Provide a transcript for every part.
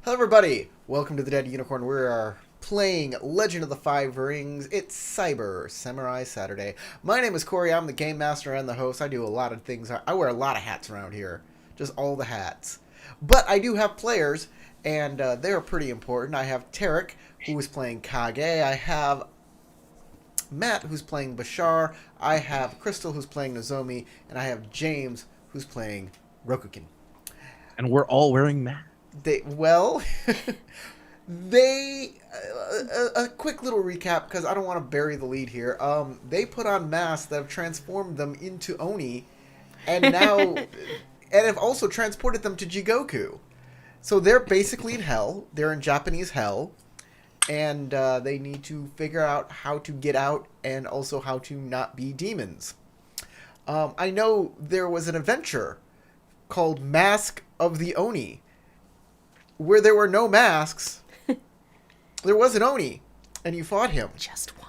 Hello everybody! Welcome to the Dead Unicorn. We are playing Legend of the Five Rings. It's Cyber Samurai Saturday. My name is Corey. I'm the game master and the host. I do a lot of things. I wear a lot of hats around here. Just all the hats. But I do have players, and they're pretty important. I have Tarek, who is playing Kage. I have Matt, who's playing Bashar. I have Crystal, who's playing Nozomi. And I have James, who's playing Rokukin. And we're all wearing masks. They a quick little recap because I don't want to bury the lead here. They put on masks that have transformed them into Oni, and now and have also transported them to Jigoku. So they're basically in hell. They're in Japanese hell, and they need to figure out how to get out and also how to not be demons. I know there was an adventure called Mask of the Oni, where there were no masks. There was an Oni, and you fought him. Just one.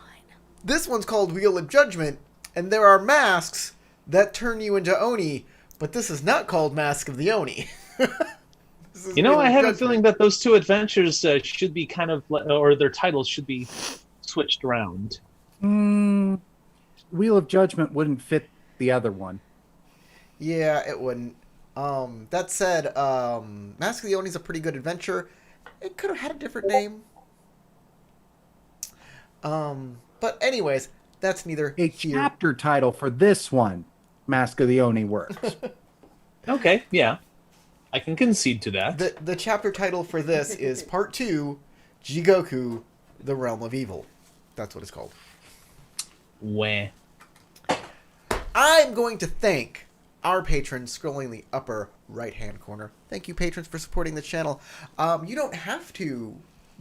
This one's called Wheel of Judgment, and there are masks that turn you into Oni, but this is not called Mask of the Oni. I have a feeling that those two adventures should be kind of, or their titles should be switched around. Wheel of Judgment wouldn't fit the other one. Yeah, it wouldn't. That said, Mask of the Oni is a pretty good adventure. It could have had a different name. But anyways, that's neither A here. chapter title for this one, Mask of the Oni, works. Okay, yeah. I can concede to that. The chapter title for this is Part 2, Jigoku, the Realm of Evil. That's what it's called. Wah. I'm going to thank our patrons scrolling the upper right-hand corner. Thank you, patrons, for supporting the channel. You don't have to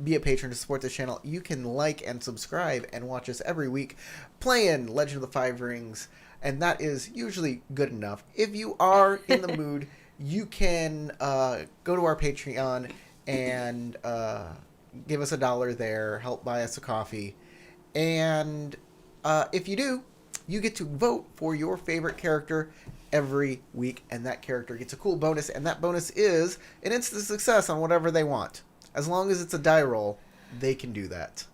be a patron to support this channel. You can like and subscribe and watch us every week playing Legend of the Five Rings, and that is usually good enough. If you are in the mood, you can go to our Patreon and give us $1 there, help buy us a coffee. And if you do, you get to vote for your favorite character every week, and that character gets a cool bonus, and that bonus is an instant success on whatever they want. As long as it's a die roll, they can do that.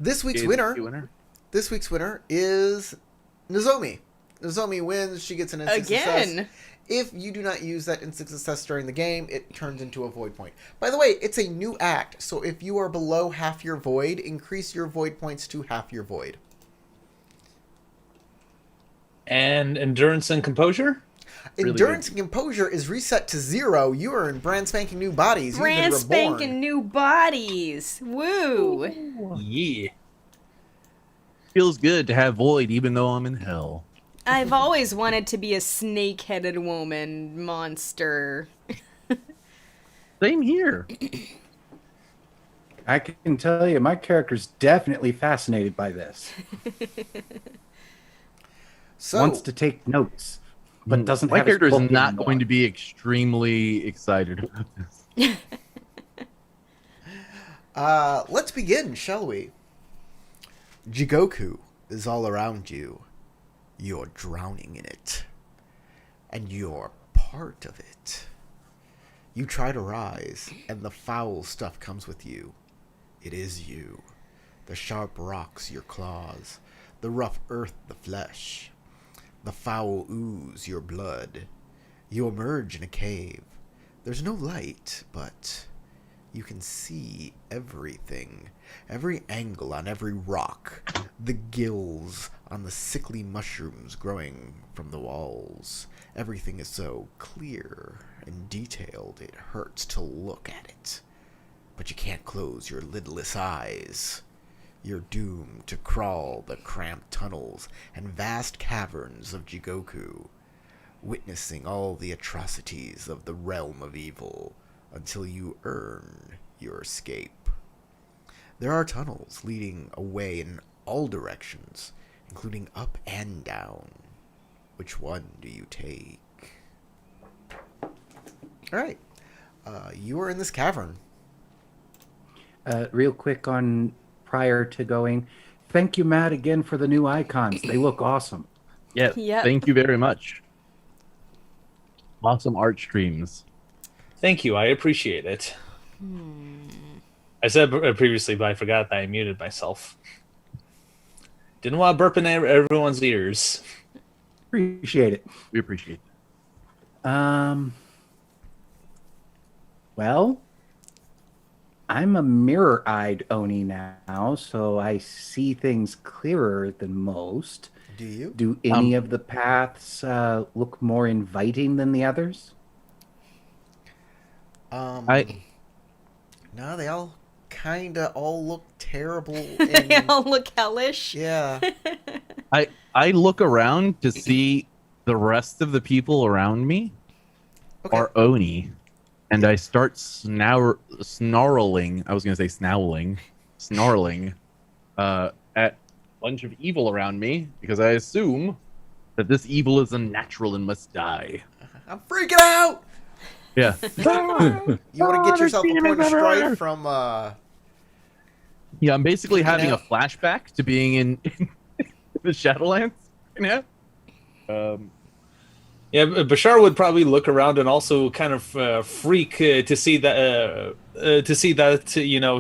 This week's winner is Nozomi. Nozomi wins. She gets an instant success. If you do not use that instant success during the game, it turns into a void point. By the way, it's a new act, so if you are below half your void, increase your void points to half your void. And endurance and composure? Endurance and composure is reset to 0. You are in brand spanking new bodies. Brand spanking new bodies. Woo! Yeah. Feels good to have void even though I'm in hell. I've always wanted to be a snake-headed woman monster. Same here. I can tell you, my character's definitely fascinated by this. So, Wants to take notes, but doesn't My have his character is book not anymore. going to be extremely excited about this. let's begin, shall we? Jigoku is all around you. You're drowning in it. And you're part of it. You try to rise, and the foul stuff comes with you. It is you. The sharp rocks, your claws. The rough earth, the flesh. The foul ooze, your blood. You emerge in a cave. There's no light, but you can see everything. Every angle on every rock. The gills on the sickly mushrooms growing from the walls. Everything is so clear and detailed it hurts to look at it. But you can't close your lidless eyes. You're doomed to crawl the cramped tunnels and vast caverns of Jigoku, witnessing all the atrocities of the realm of evil until you earn your escape. There are tunnels leading away in all directions, including up and down. Which one do you take? Alright. You are in this cavern. Real quick on prior to going, thank you, Matt, again for the new icons. They look awesome. Yeah. Yep. Thank you very much. Awesome art streams. Thank you. I appreciate it. I said previously, but I forgot that I muted myself. Didn't want to burp in everyone's ears. Appreciate it. We appreciate it. Well, I'm a mirror-eyed Oni now, so I see things clearer than most. Do you? Do any of the paths look more inviting than the others? No, they all kinda all look terrible. They And, all look hellish. yeah. I look around to see the rest of the people around me Okay. are Oni, and I start snarling. I was gonna say snarling at a bunch of evil around me because I assume that this evil is unnatural and must die. I'm freaking out. Yeah. You want to get yourself a point of strife from Yeah, I'm basically having a flashback to being in the Shadowlands right now. Yeah, Bashar would probably look around and also kind of freak to see that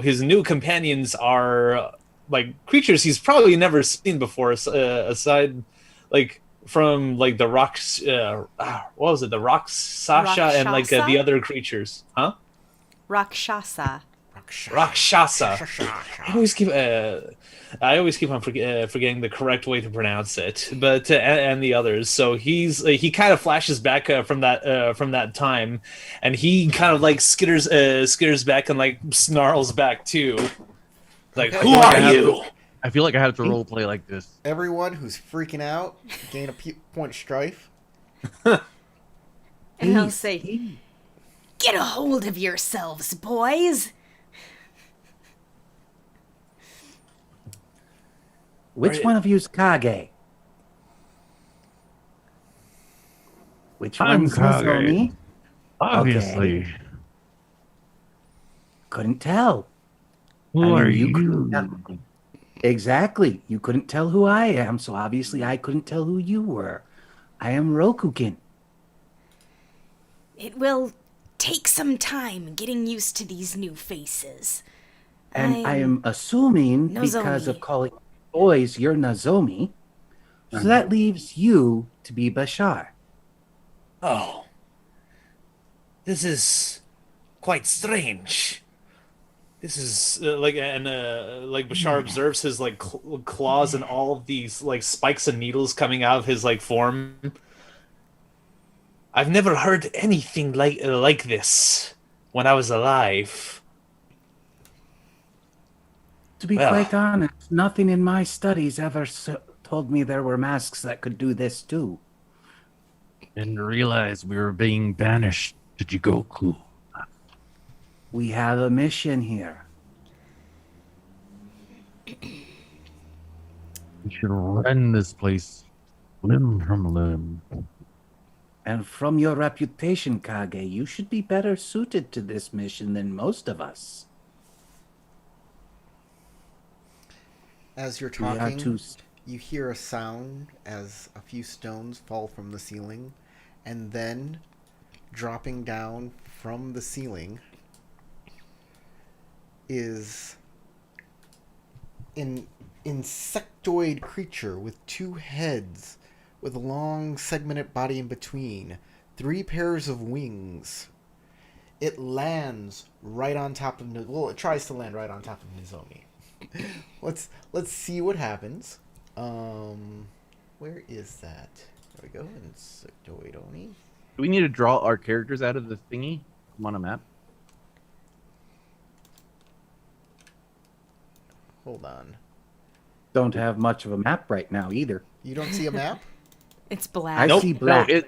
his new companions are like creatures he's probably never seen before, aside like from like the rocks. What was it? The rocks, Sasha, and like the Rakshasa? other creatures, huh? Rakshasa. Rakshasa. I always keep on forgetting the correct way to pronounce it, but and the others. So he kind of flashes back from that time, and he kind of like skitters back and like snarls back too. Like, Okay. who are you? I feel like I have to roleplay like this. everyone who's freaking out gain a point of strife. And I'll say, get a hold of yourselves, boys. Which one of you's Kage? Which I'm one's Kage. Nozomi? Obviously. Okay. Couldn't tell. Who I mean, are you couldn't you? tell. Exactly. You couldn't tell who I am, so obviously I couldn't tell who you were. I am Rokukin. It will take some time getting used to these new faces. And I am assuming because Nozomi. of calling boys you're Nozomi. So that leaves you to be Bashar. Oh, this is quite strange. This is like Bashar observes his like claws and all of these like spikes and needles coming out of his like form. I've never heard anything like this when I was alive. To be Well. quite honest, nothing in my studies ever told me there were masks that could do this too. Didn't realize we were being banished to Jigoku. We have a mission here. We should rend this place limb from limb. And from your reputation, Kage, you should be better suited to this mission than most of us. As you're We are talking, to you hear a sound as a few stones fall from the ceiling, and then dropping down from the ceiling is an insectoid creature with two heads, with a long segmented body in between, 3 pairs of wings. It lands right on top of it tries to land right on top of Nozomi. Let's see what happens. Where is that? There we go. Insectoid Oni. Do we need to draw our characters out of the thingy? I'm on a map. Hold on. don't have much of a map right now either. You don't see a map? It's I black. Nope. see black. No,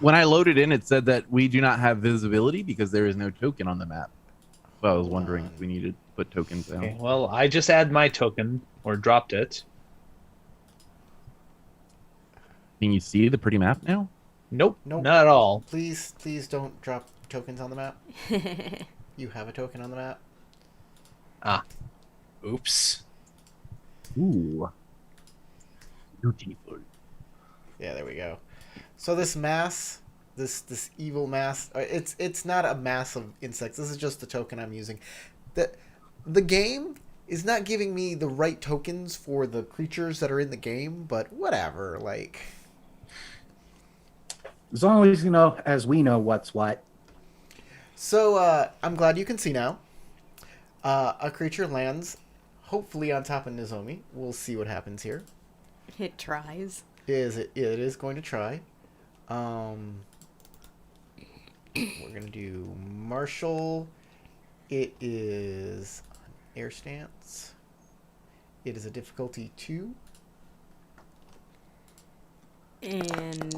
when I loaded in, it said that we do not have visibility because there is no token on the map. So I was wondering if we needed to put tokens down. Okay, well, I just add my token or dropped it. Can you see the pretty map now? Nope, Nope. not at all. Please don't drop tokens on the map. You have a token on the map? Ah, oops. Ooh. Beautiful. Yeah, there we go. So this mass, this evil mass, it's not a mass of insects. This is just the token I'm using. The game is not giving me the right tokens for the creatures that are in the game, but whatever. Like, As long as as we know what's what. so I'm glad you can see now. A creature lands, hopefully on top of Nozomi. We'll see what happens here. It tries. It is going to try. We're gonna do Marshall. It is an air stance. It is a difficulty 2. And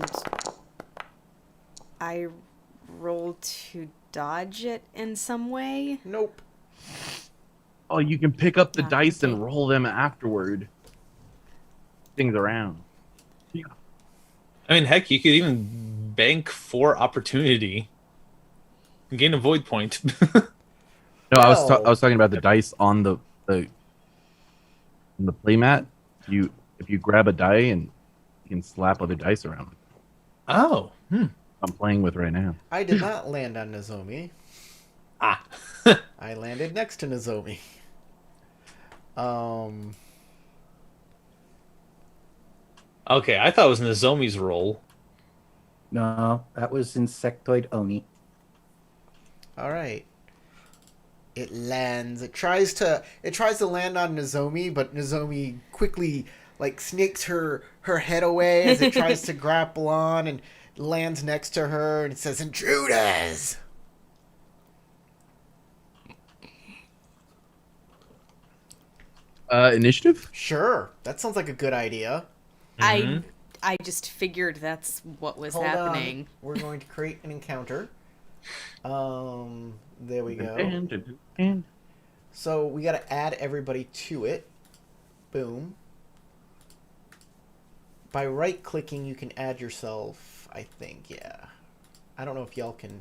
I roll to dodge it in some way. Nope. Oh, you can pick up the Ah, dice okay. and roll them afterward. Things around. I mean, heck, you could even bank for opportunity and gain a void point. No, I Well- was talking about the dice on the playmat. If you grab a die and you can slap other dice around. Oh. I'm playing with right now. I did not land on Nozomi. Ah. I landed next to Nozomi. Okay, I thought it was Nozomi's roll. No, that was Insectoid Oni. All right. It lands. It tries to land on Nozomi, but Nozomi quickly snakes her head away as it tries to grapple on and lands next to her and it says, "Intruders!" Initiative? Sure. That sounds like a good idea. I just figured that's what was Hold happening. on. We're going to create an encounter. There we go. And So we got to add everybody to it. Boom. By right-clicking, you can add yourself, I think, yeah. I don't know if y'all can...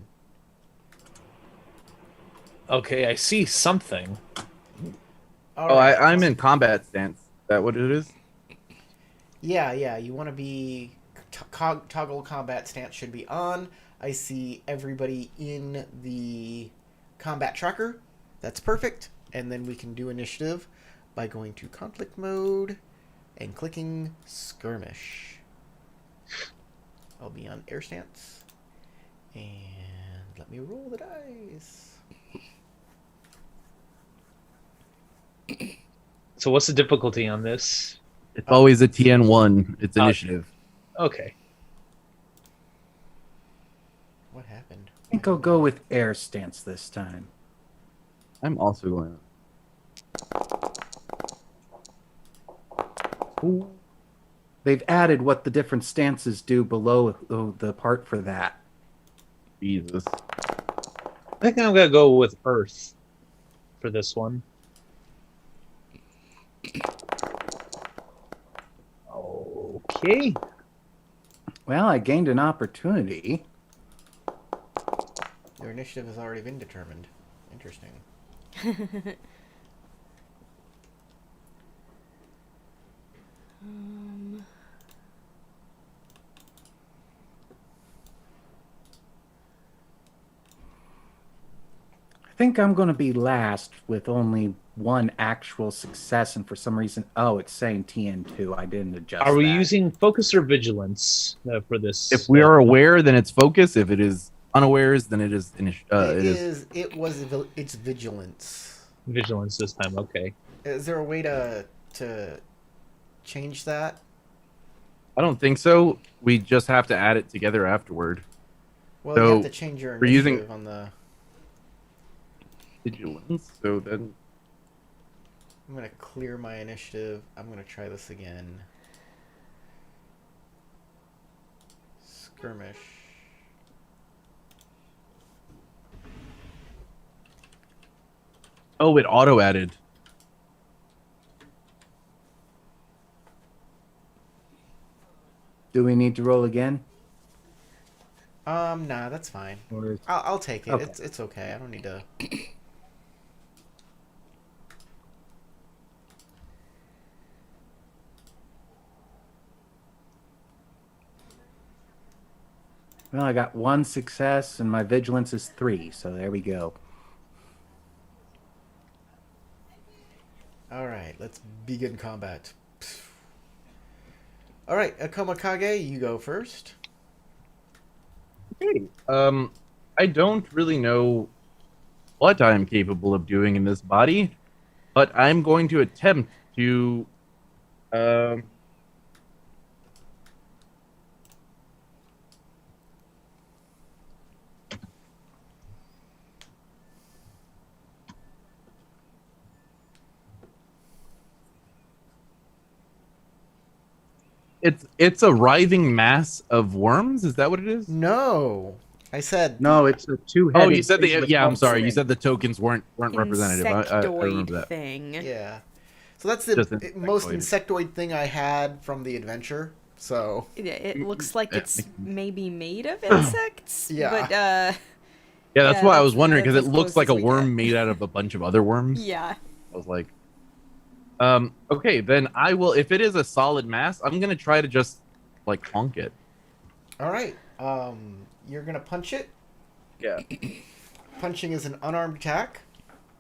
Okay, I see something. oh, I'm in combat stance. Is that what it is? Yeah, you want to be... Toggle combat stance should be on. I see everybody in the combat tracker. That's perfect. And then we can do initiative by going to conflict mode and clicking skirmish. I'll be on air stance. And let me roll the dice. So what's the difficulty on this? It's always a TN1. It's initiative. Okay. What happened? I think I'll go with air stance this time. I'm also going. They've added what the different stances do below the part for that. Jesus. I think I'm gonna go with Earth for this one. Okay. Well, I gained an opportunity. Your initiative has already been determined. Interesting. I think I'm going to be last with only one actual success, and for some reason, it's saying TN2. I didn't adjust. Are we that. using focus or vigilance for this? If we are aware, then it's focus. If it is unawares, then it is It's vigilance. vigilance this time? Okay. Is there a way to change that? I don't think so. We just have to add it together afterward. Well, you So, have to change your we're using- initiative on the... Vigilance. So then, I'm going to clear my initiative. I'm going to try this again. Skirmish. oh, it auto added. Do we need to roll again? Nah, that's fine. Or I'll take it. Okay. It's okay. I don't need to... Well, I got 1 success and my vigilance is 3, so there we go. All right, let's begin combat. All right, Akomakage, you go first. Okay. I don't really know what I'm capable of doing in this body, but I'm going to attempt to. Um, it's a writhing mass of worms. Is that what it is? No, I said No, it's a 2-headed. Oh, you said thing the with yeah. I'm one sorry. You wing. said the tokens weren't representative. I remember Insectoid that. thing. yeah. So that's the Just most insectoid. insectoid thing I had from the adventure. So It looks like Yeah, it's makes sense. maybe made of insects. Yeah. But Yeah, that's yeah, why I was wondering because that's it as looks close like as a we worm get. made out of a bunch of other worms. Yeah. I was like, okay, then I will. If it is a solid mass, I'm gonna try to just like honk it. all right, you're gonna punch it. Yeah. Punching is an unarmed attack.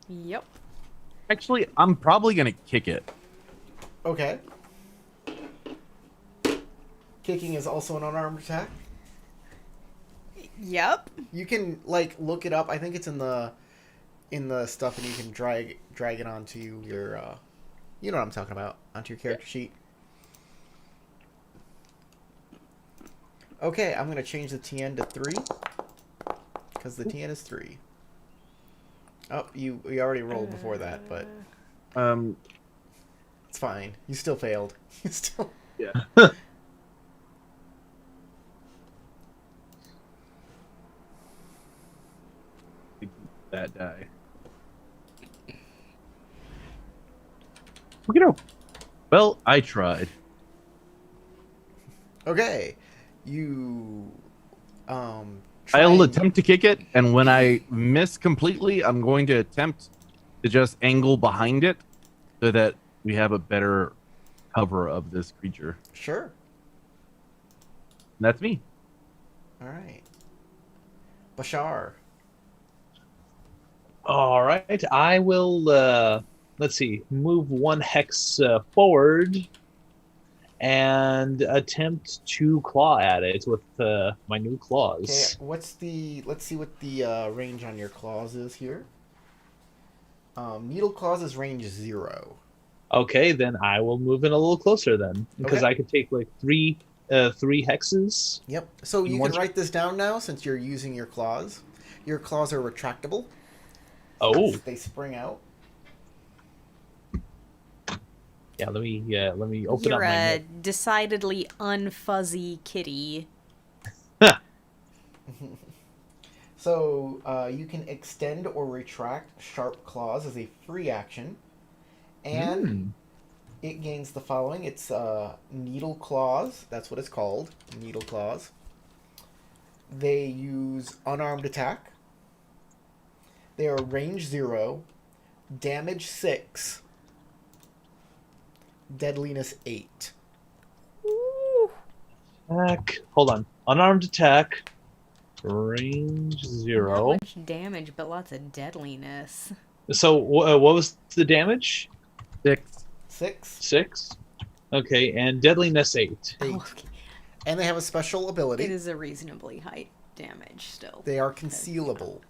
Yep. Actually, I'm probably gonna kick it. Okay. Kicking is also an unarmed attack. Yep. You can like look it up. I think it's in the stuff, and you can drag it onto your you know what I'm talking about, onto your character sheet. Okay, I'm gonna change the TN to 3 because the TN is 3. Oh, you already rolled before that, but it's fine. You still failed. You still. Yeah. That die. Okay, no. Well, I tried. Okay, you try I'll and- attempt to kick it, and when I miss completely, I'm going to attempt to just angle behind it so that we have a better cover of this creature. Sure. And that's me. All right. Bashar. All right, I will. Let's see, move 1 hex forward and attempt to claw at it with my new Okay, claws. what's the? Let's see what the range on your claws is here. Needle claws is range 0. Okay, then I will move in a little closer then, because Okay. I could take like three hexes. Yep. So you one can write this down now since you're using your claws. Your claws are retractable. Oh, They spring out. yeah. Let me open You're up my. a decidedly unfuzzy kitty. So you can extend or retract sharp claws as a free action, and it gains the following. It's needle claws. That's what it's called. Needle claws. They use unarmed attack. They are range 0, damage 6, deadliness 8. Attack. Hold on. Unarmed attack. Range Not 0. much damage, but lots of deadliness. So what was the damage? 6. 6, 6. Okay, and deadliness 8. 8. Oh, okay. And they have a special ability. It is a reasonably high damage still. They are concealable.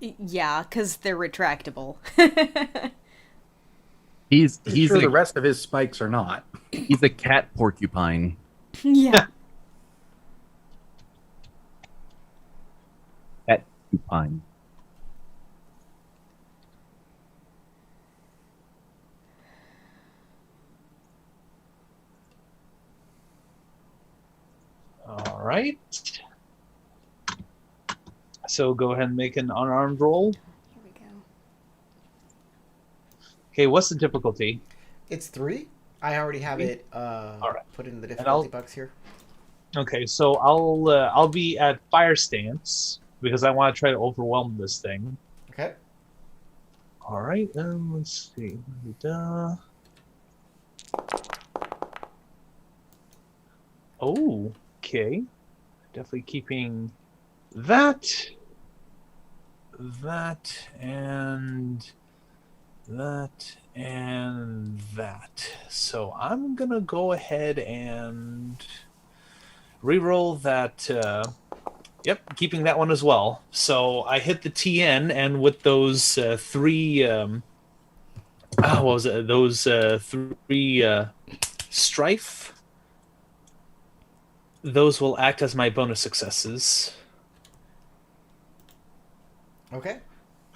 Yeah, because they're retractable. He's Sure, the a, rest of his spikes are not. he's a cat porcupine. Yeah. Cat porcupine. All right. So go ahead and make an unarmed roll. Here we go. Okay, what's the difficulty? It's 3. I already have 3? it Alright. put in the I'll- difficulty box here. Okay, so I'll be at fire stance because I want to try to overwhelm this thing. Okay. All right, let's see. Oh, okay. definitely keeping that, and that. So I'm gonna go ahead and reroll that. Yep, keeping that one as well. So I hit the TN, and with those three, what was it? Those three strife. Those will act as my bonus successes. Okay.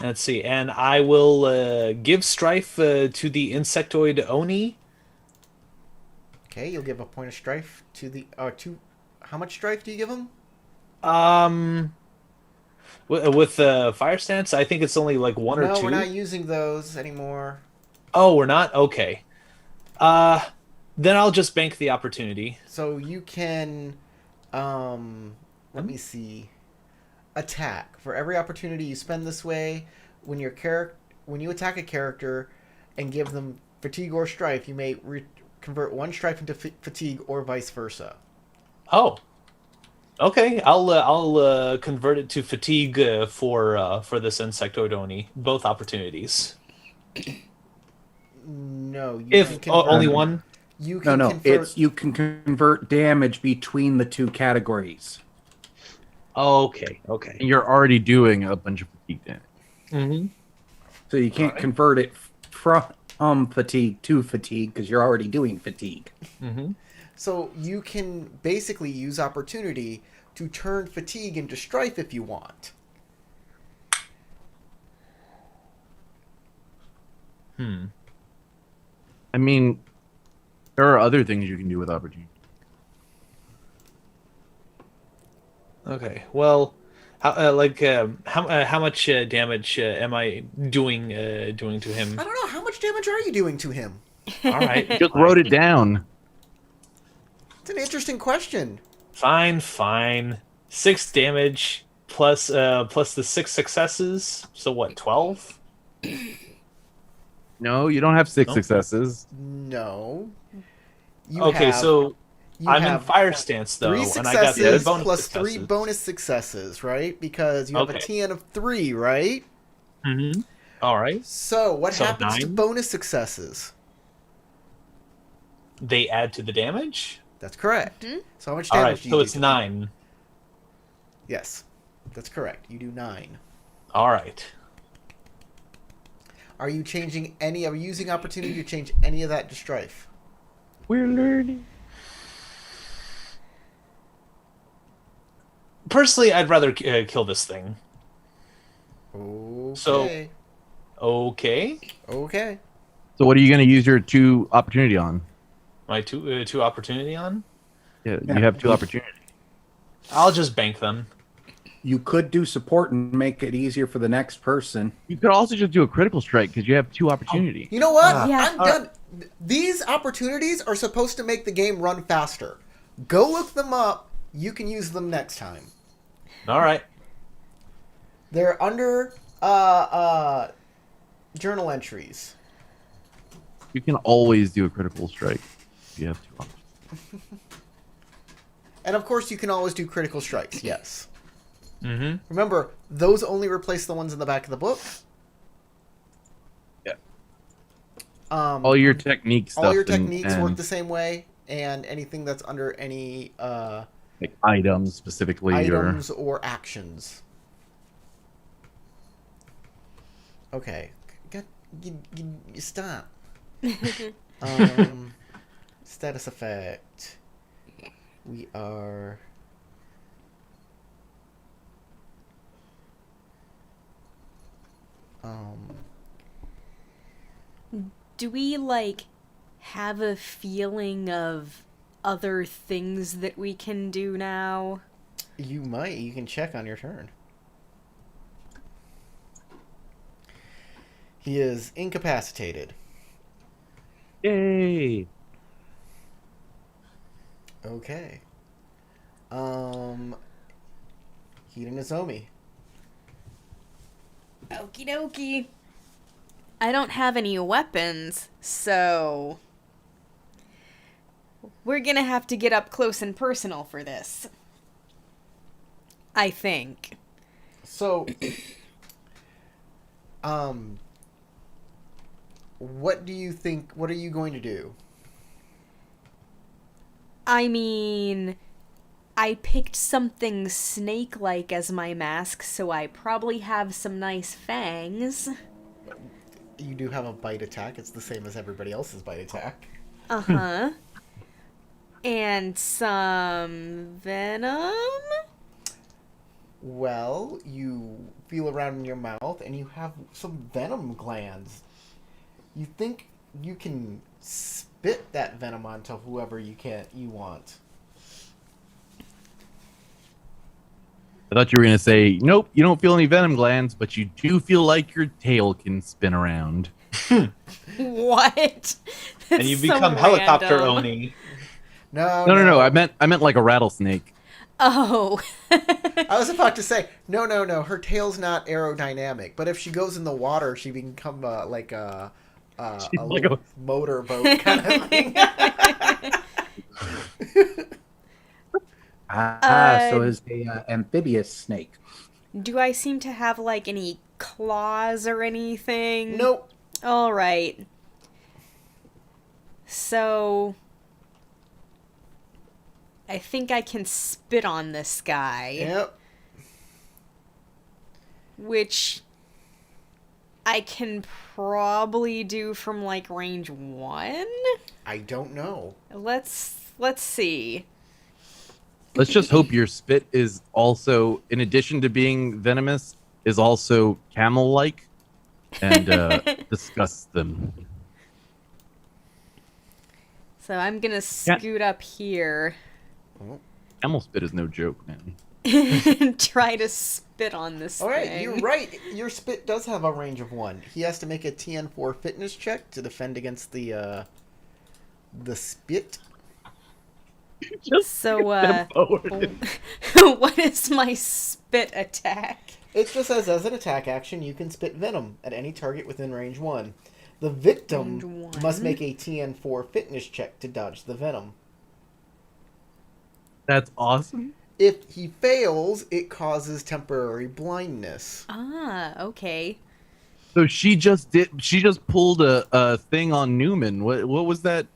Let's see, and I will give strife to the insectoid Oni. Okay, you'll give a point of strife to the how much strife do you give him? With fire stance, I think it's only like one or No, two. we're not using those anymore. Oh, we're not? Okay. Then I'll just bank the opportunity. So you can let me see. Attack. For every opportunity you spend this way, when you attack a character and give them fatigue or strife, you may convert one strife into fatigue or vice versa. Oh. Okay, I'll convert it to fatigue for this insectoid Oni. Both opportunities. No, you If can convert, only one. You can No, convert, it's you can convert damage between the two categories. Okay. And you're already doing a bunch of fatigue damage. Mm-hmm. So you can't convert it from fatigue to fatigue because you're already doing fatigue. Mm-hmm. So you can basically use opportunity to turn fatigue into strife if you want. I mean, there are other things you can do with opportunity. Okay. Well, how much damage am I doing to him? I don't know, how much damage are you doing to him? All right. Just wrote it down. It's an interesting question. Fine. 6 damage plus the 6 successes. So what? 12. No, you don't have 6 No? successes. No. Okay, so you I'm in have fire stance though, 3 and I got successes 3 bonus plus successes. 3 bonus successes, right? Because you have a Okay. TN of 3, right? Mm-hmm. All right. So what So happens to 9? bonus successes? They add to the damage. That's correct. So how much All damage right. do you So do it's to 9. Yes, that's correct. You do 9. All right. Are you using opportunity to change any of that to strife? We're learning. Personally, I'd rather kill this thing. Okay. So- Okay. Okay. So what are you going to use your 2 opportunity on? My two opportunity on. Yeah, Yeah. you have 2 opportunities. I'll just bank them. You could do support and make it easier for the next person. You could also just do a critical strike because you have 2 opportunity. You know what? Yeah. I'm done. These opportunities are supposed to make the game run faster. Go look them up. You can use them next time. All right. They're under journal entries. You can always do a critical strike if you have 2 options. And of course, you can always do critical strikes. Yes. Mm-hmm. Remember, those only replace the ones in the back of the book. Yeah. All Your technique stuff. your techniques and work the same way, and anything that's under any like items specifically. items or actions. Okay. You stop. Status effect. We are... Do we, like, have a feeling of other things that we can do now? You might. You can check on your turn. He is incapacitated. Yay! Okay. Hida Nozomi. Okie dokie. I don't have any weapons, so we're gonna have to get up close and personal for this. I think. So, what do you think? What are you going to do? I mean, I picked something snake-like as my mask, so I probably have some nice fangs. You do have a bite attack. It's the same as everybody else's bite attack. Uh-huh. And some venom? Well, you feel around in your mouth and you have some venom glands. You think you can spit that venom onto whoever you want. I thought you were going to say, nope, you don't feel any venom glands, but you do feel like your tail can spin around. What? And you become helicopter Oni. No. I meant like a rattlesnake. Oh. I was about to say, no. Her tail's not aerodynamic, but if she goes in the water, she can become like a motorboat kind of thing. So is a amphibious snake. Do I seem to have, like, any claws or anything? Nope. Alright. So... I think I can spit on this guy. Yep. Which... I can probably do from, like, range 1? I don't know. Let's see. Let's just hope your spit is also, in addition to being venomous, is also camel-like and disgusts them. So I'm gonna scoot up here Camel spit is no joke, man. and try to spit on this All right, thing. you're right. Your spit does have a range of 1. He has to make a TN4 fitness check to defend against the spit. So, what is my spit attack? It just says, as an attack action, you can spit venom at any target within range 1. The victim Range 1. must make a TN4 fitness check to dodge the venom. That's awesome. If he fails, it causes temporary blindness. Ah, okay. So she just pulled a thing on Newman. What was that?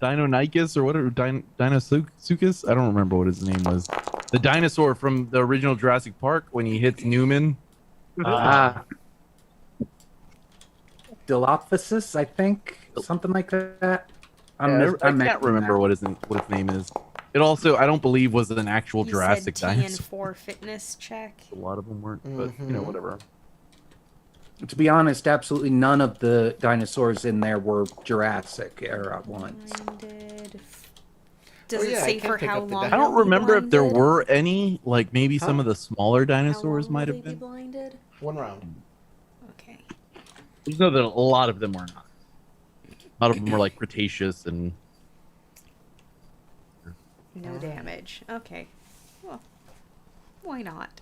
Deinonychus or whatever, Dinosuchus? I don't remember what his name was. The dinosaur from the original Jurassic Park when he hits Newman. Dilophosis, I think, something like that. I can't remember what his name is. It also, I don't believe, was an actual Jurassic said dinosaur. TN4 fitness check. A lot of them weren't, but whatever. To be honest, absolutely none of the dinosaurs in there were Jurassic era ones. Blinded. Does Oh, it yeah, I say can for pick how up the long? die. I don't they'll be remember if there blinded? were any, like maybe some of the smaller dinosaurs How long might will have they be been. blinded? 1 round. Okay. Just know that a lot of them were not. A lot of them were like Cretaceous and. No damage. Okay. Well, why not?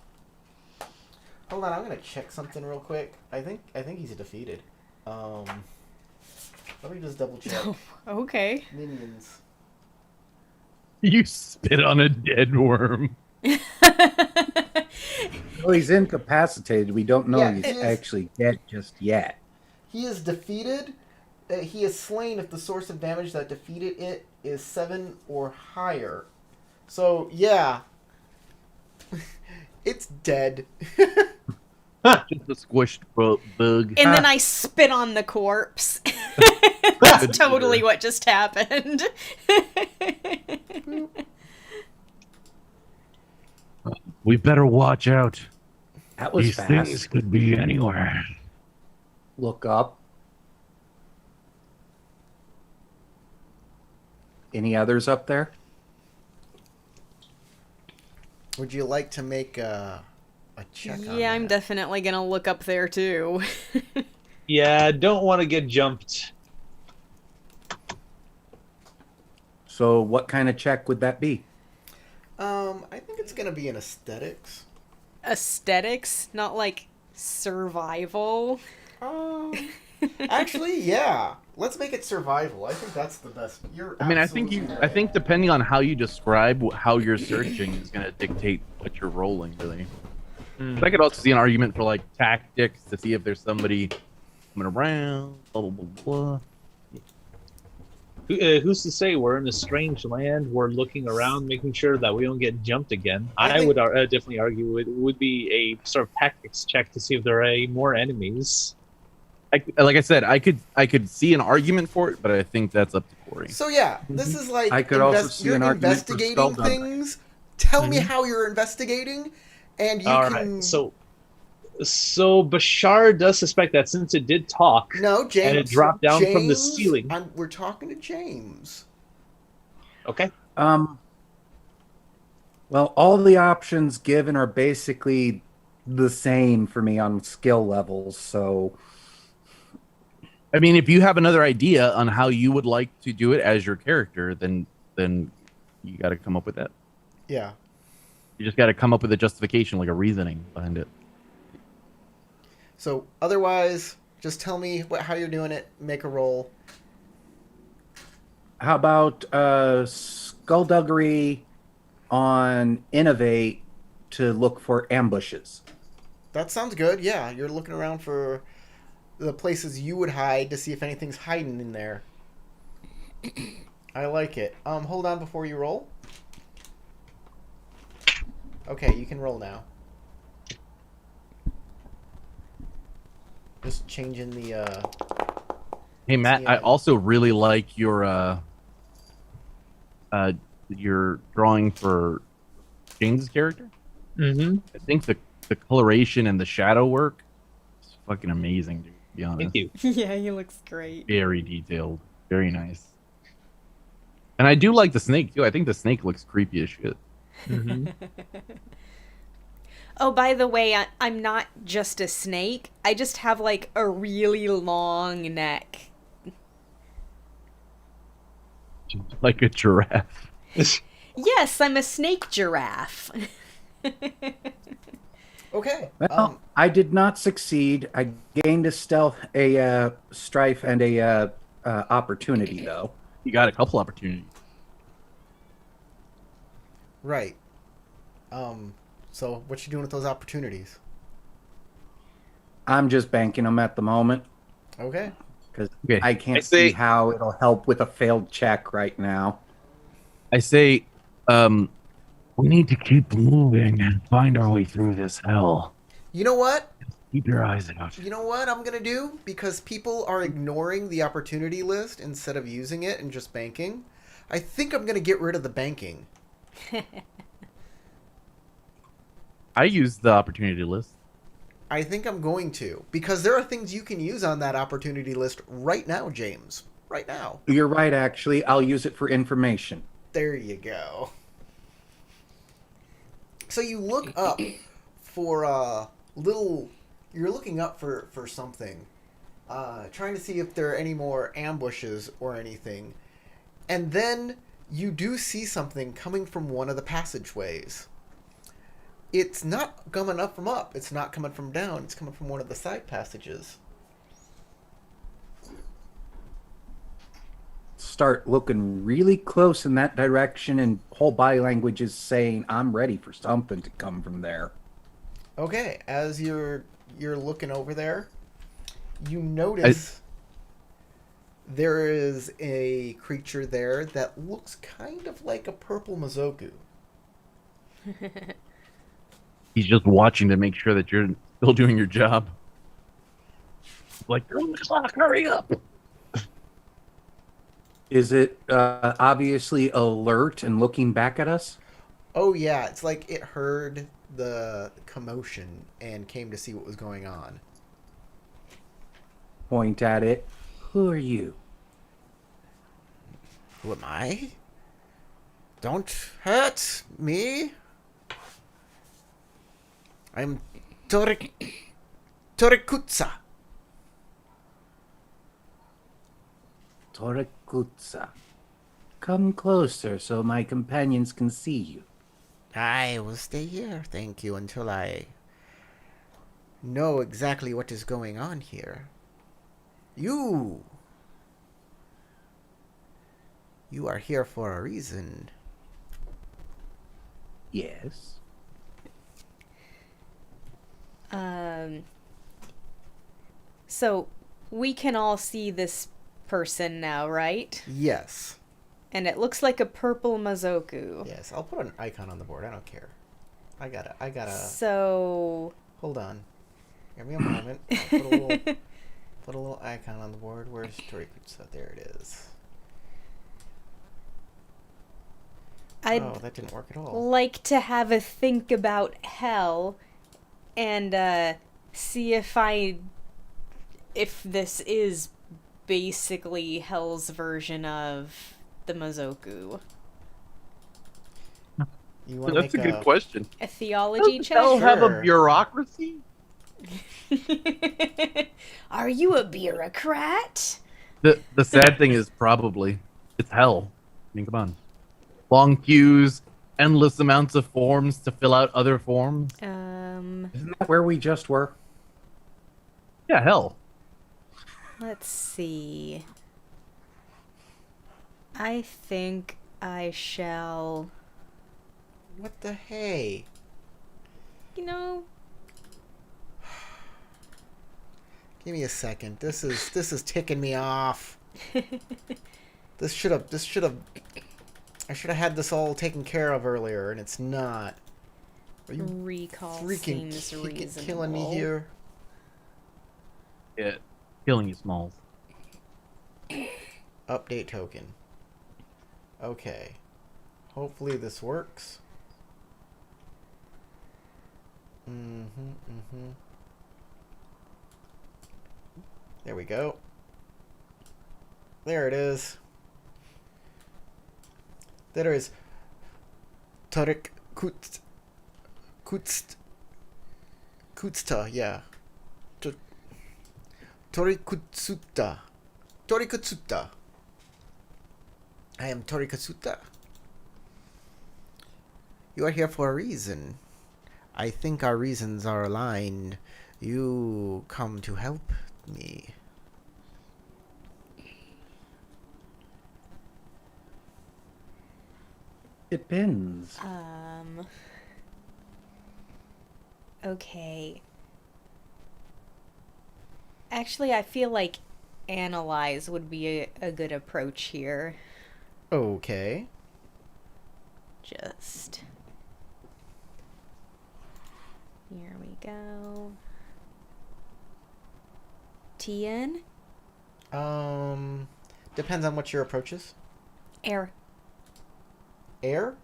Hold on, I'm gonna check something real quick. I think he's defeated. Let me just double check. Okay. Minions. You spit on a dead worm. Well, he's incapacitated. We don't know Yeah, he's he is. actually dead just yet. He is defeated. He is slain if the source of damage that defeated it is 7 or higher. So, yeah. It's dead. Just a squished bug. And then I spit on the corpse. That's totally what just happened. We better watch out. That was These fast. things could be anywhere. Look up. Any others up there? Would you like to make a check on Yeah, I'm that? definitely gonna look up there too. Yeah, don't want to get jumped. So what kind of check would that be? I think it's gonna be an aesthetics. Aesthetics, not like survival. Actually, yeah. Let's make it survival. I think that's the best. You're. I mean, I think depending on how you describe how you're searching is going to dictate what you're rolling, really. But I could also see an argument for like tactics to see if there's somebody coming around. Blah blah blah blah. Who's to say we're in a strange land? We're looking around, making sure that we don't get jumped again. I I think- would definitely argue it would be a sort of tactics check to see if there are any more enemies. Like I said, I could see an argument for it, but I think that's up to Corey. So yeah, this is like I could also see you're an argument for investigating skullduggery. things. Tell me how you're investigating, and you All can. right, so Bashar does suspect that since it did talk, No, James. and it dropped down from the James, ceiling. we're talking to James. Okay. Well, all the options given are basically the same for me on skill levels, so I mean, if you have another idea on how you would like to do it as your character, then you got to come up with that. Yeah. You just got to come up with a justification, like a reasoning behind it. So otherwise, just tell me how you're doing it. Make a roll. how about skullduggery on innovate to look for ambushes? That sounds good. Yeah, you're looking around for the places you would hide to see if anything's hiding in there. I like it. Hold on before you roll. Okay, you can roll now. Just changing the Hey Matt, I Yeah. also really like your drawing for James's character. Mm-hmm. I think the coloration and the shadow work is fucking amazing, dude, to be honest. Thank you. Yeah, he looks great. Very detailed. Very nice. And I do like the snake too. I think the snake looks creepy as shit. Mm-hmm. Oh, by the way, I'm not just a snake. I just have like a really long neck. Like a giraffe. Yes, I'm a snake giraffe. Okay. Well, I did not succeed. I gained a stealth, a strife, and a opportunity though. You got a couple opportunities. Right. So what you doing with those opportunities? I'm just banking them at the moment Okay. because Okay, I can't I say- see how it'll help with a failed check right now. I say, we need to keep moving and find our way through this hell. You know what? Keep your eyes out. You know what I'm gonna do? Because people are ignoring the opportunity list instead of using it and just banking. I think I'm gonna get rid of the banking. I used the opportunity list. I think I'm going to. Because there are things you can use on that opportunity list right now, James. Right now. You're right, actually. I'll use it for information. There you go. So you look up for you're looking up for something. Trying to see if there are any more ambushes or anything. And then you do see something coming from one of the passageways. It's not coming up from up. It's not coming from down. It's coming from one of the side passages. Start looking really close in that direction, and whole body language is saying, I'm ready for something to come from there. Okay, as you're looking over there, you notice there is a creature there that looks kind of like a purple Mizoku. He's just watching to make sure that you're still doing your job. Like, you're on the clock, hurry up. Is it obviously alert and looking back at us? Oh yeah, it's like it heard the commotion and came to see what was going on. Point at it. Who are you? Who am I? Don't hurt me. I'm Torikutsa. Torakutsa. Come closer so my companions can see you. I will stay here, thank you, until I know exactly what is going on here. You You are here for a reason. Yes. So we can all see this person now, right? Yes. And it looks like a purple Mazoku. Yes, I'll put an icon on the board. I don't care. I gotta. So Hold on. Give me a moment. I'll put a little icon on the board. Where's Torikutsu? There it is. I'd Oh, that didn't work at all. like to have a think about hell and see if this is basically hell's version of the Mazoku. You want to That's a make good question. A theology Does check? hell have Sure. a bureaucracy? Are you a bureaucrat? The sad thing is probably it's hell. I mean, come on. Long queues, endless amounts of forms to fill out other forms. Isn't that where we just were? Yeah, hell. Let's see. I think I shall, What the hey? you know, Give me a second. This is ticking me off. This should have. I should have had this all taken care of earlier, and it's not. Are you recall freaking seems reasonable. killing me here? Yeah, killing you, Smalls. Update token. Okay. Hopefully this works. There we go. There it is. There is Tarik Kutsta, yeah. Torikutsuta. Torikutsuta. I am Torikutsuta. You are here for a reason. I think our reasons are aligned. You come to help me. Depends. Okay. Actually, I feel like analyze would be a good approach here. Okay. Just. Here we go. Tien? Depends on what your approach is. Air. Air?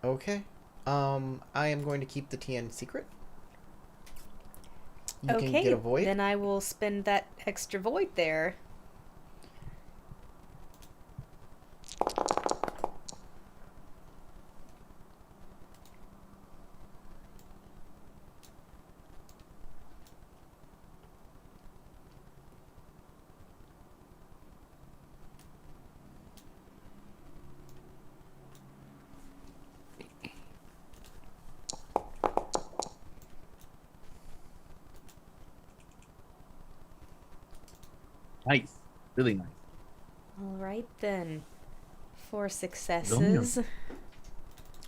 Okay. I am going to keep the TN secret. You can get a void. Then I will spend that extra void there. Nice. Really nice. All right then. 4 successes.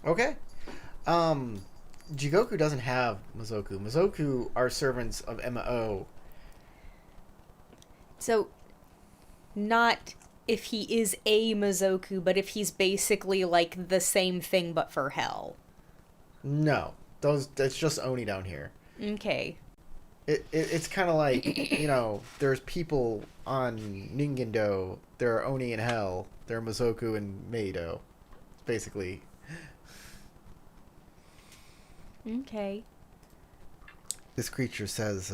Okay. Jigoku doesn't have Mazoku. Mazoku are servants of Emma-O. So, not if he is a Mazoku, but if he's basically like the same thing but for hell. No. That's just Oni down here. Okay. It's kind of like, there's people on Ningendo. There are Oni in Hell. There are Mazoku and Meido. Basically. Okay. This creature says,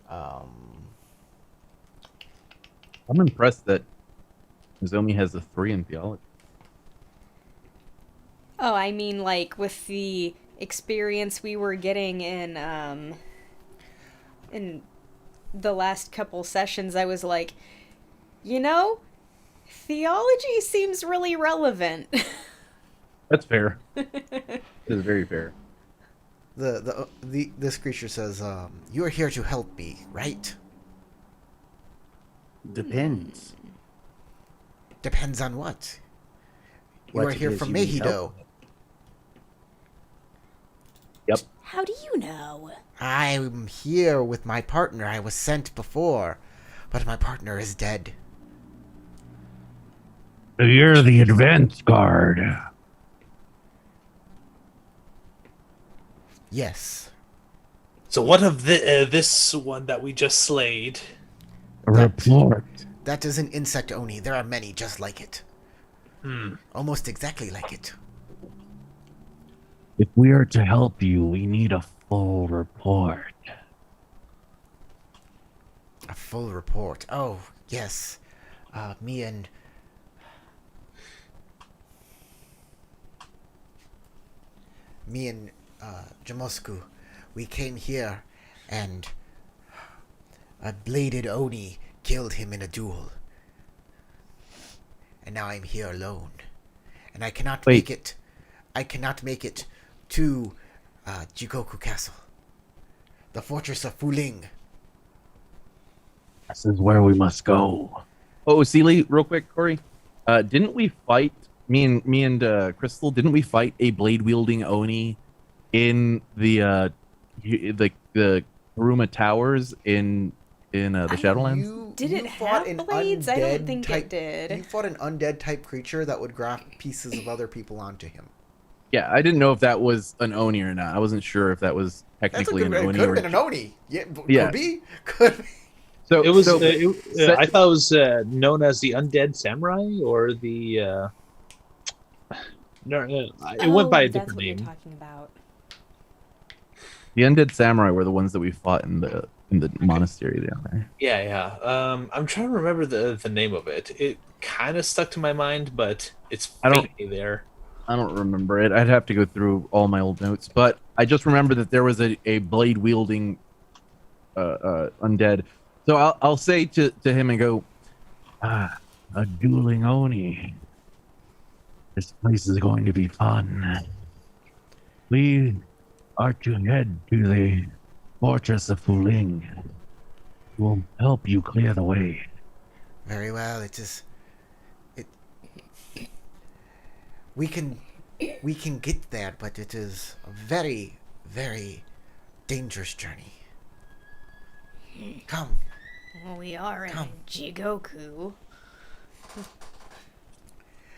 I'm impressed that Nozomi has a 3 in theology. Oh, I mean, like, with the experience we were getting in the last couple sessions, I was like, theology seems really relevant. That's fair. It is very fair. this creature says, you are here to help me, right? Depends. Depends on what. You What are it here is from you need Mehido. help Yep. How do you know? I'm here with my partner. I was sent before, but my partner is dead. You're the advance guard. Yes. So what of this one that we just slayed? Report. That is an insect oni. There are many just like it. Almost exactly like it. If we are to help you, we need a full report. A full report. Oh, yes. Me and Jamosku, we came here and a bladed oni killed him in a duel. And now I'm here alone. And I cannot Wait. make it. I cannot make it to Jigoku Castle. The fortress of Fuling. This is where we must go. Oh, Sealy, real quick, Corey. Didn't we fight me and Crystal? Didn't we fight a blade wielding oni in the Karuma Towers in the Shadowlands? Did it have blades? I don't think it did. You fought an undead type creature that would graft pieces of other people onto him. Yeah, I didn't know if that was an oni or not. I wasn't sure if that was That's a technically good. an It oni could or have been an oni. Yeah, Yeah. could be. Could be. So It was. so- I thought it was known as the Undead Samurai or the. No, it went by a that's different what you're name. talking about. the Undead Samurai were the ones that we fought in the monastery down there. Yeah, yeah. I'm trying to remember the name of it. It kind of stuck to my mind, but it's I don't- faintly there. I don't remember it. I'd have to go through all my old notes, but I just remember that there was a blade wielding undead. So I'll say to him and go, a dueling oni. This place is going to be fun. We are to head to the fortress of Fuling. We'll help you clear the way. Very well. It is. We can get there, but it is a very, very dangerous journey. Come. Well, we are in Come. Jigoku.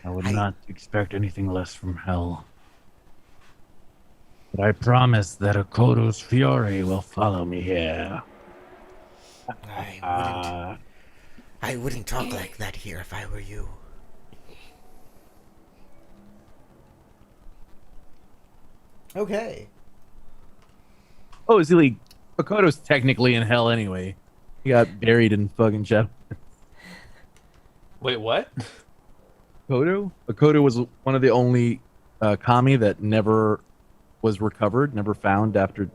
I would I- not expect anything less from hell. But I promise that Akoto's fury will follow me here. I wouldn't talk like that here if I were you. Okay. Oh, Zili, Akoto's technically in hell anyway. He got buried in fucking shadow. Wait, what? Akoto? Akoto was one of the only kami that never was recovered, never found after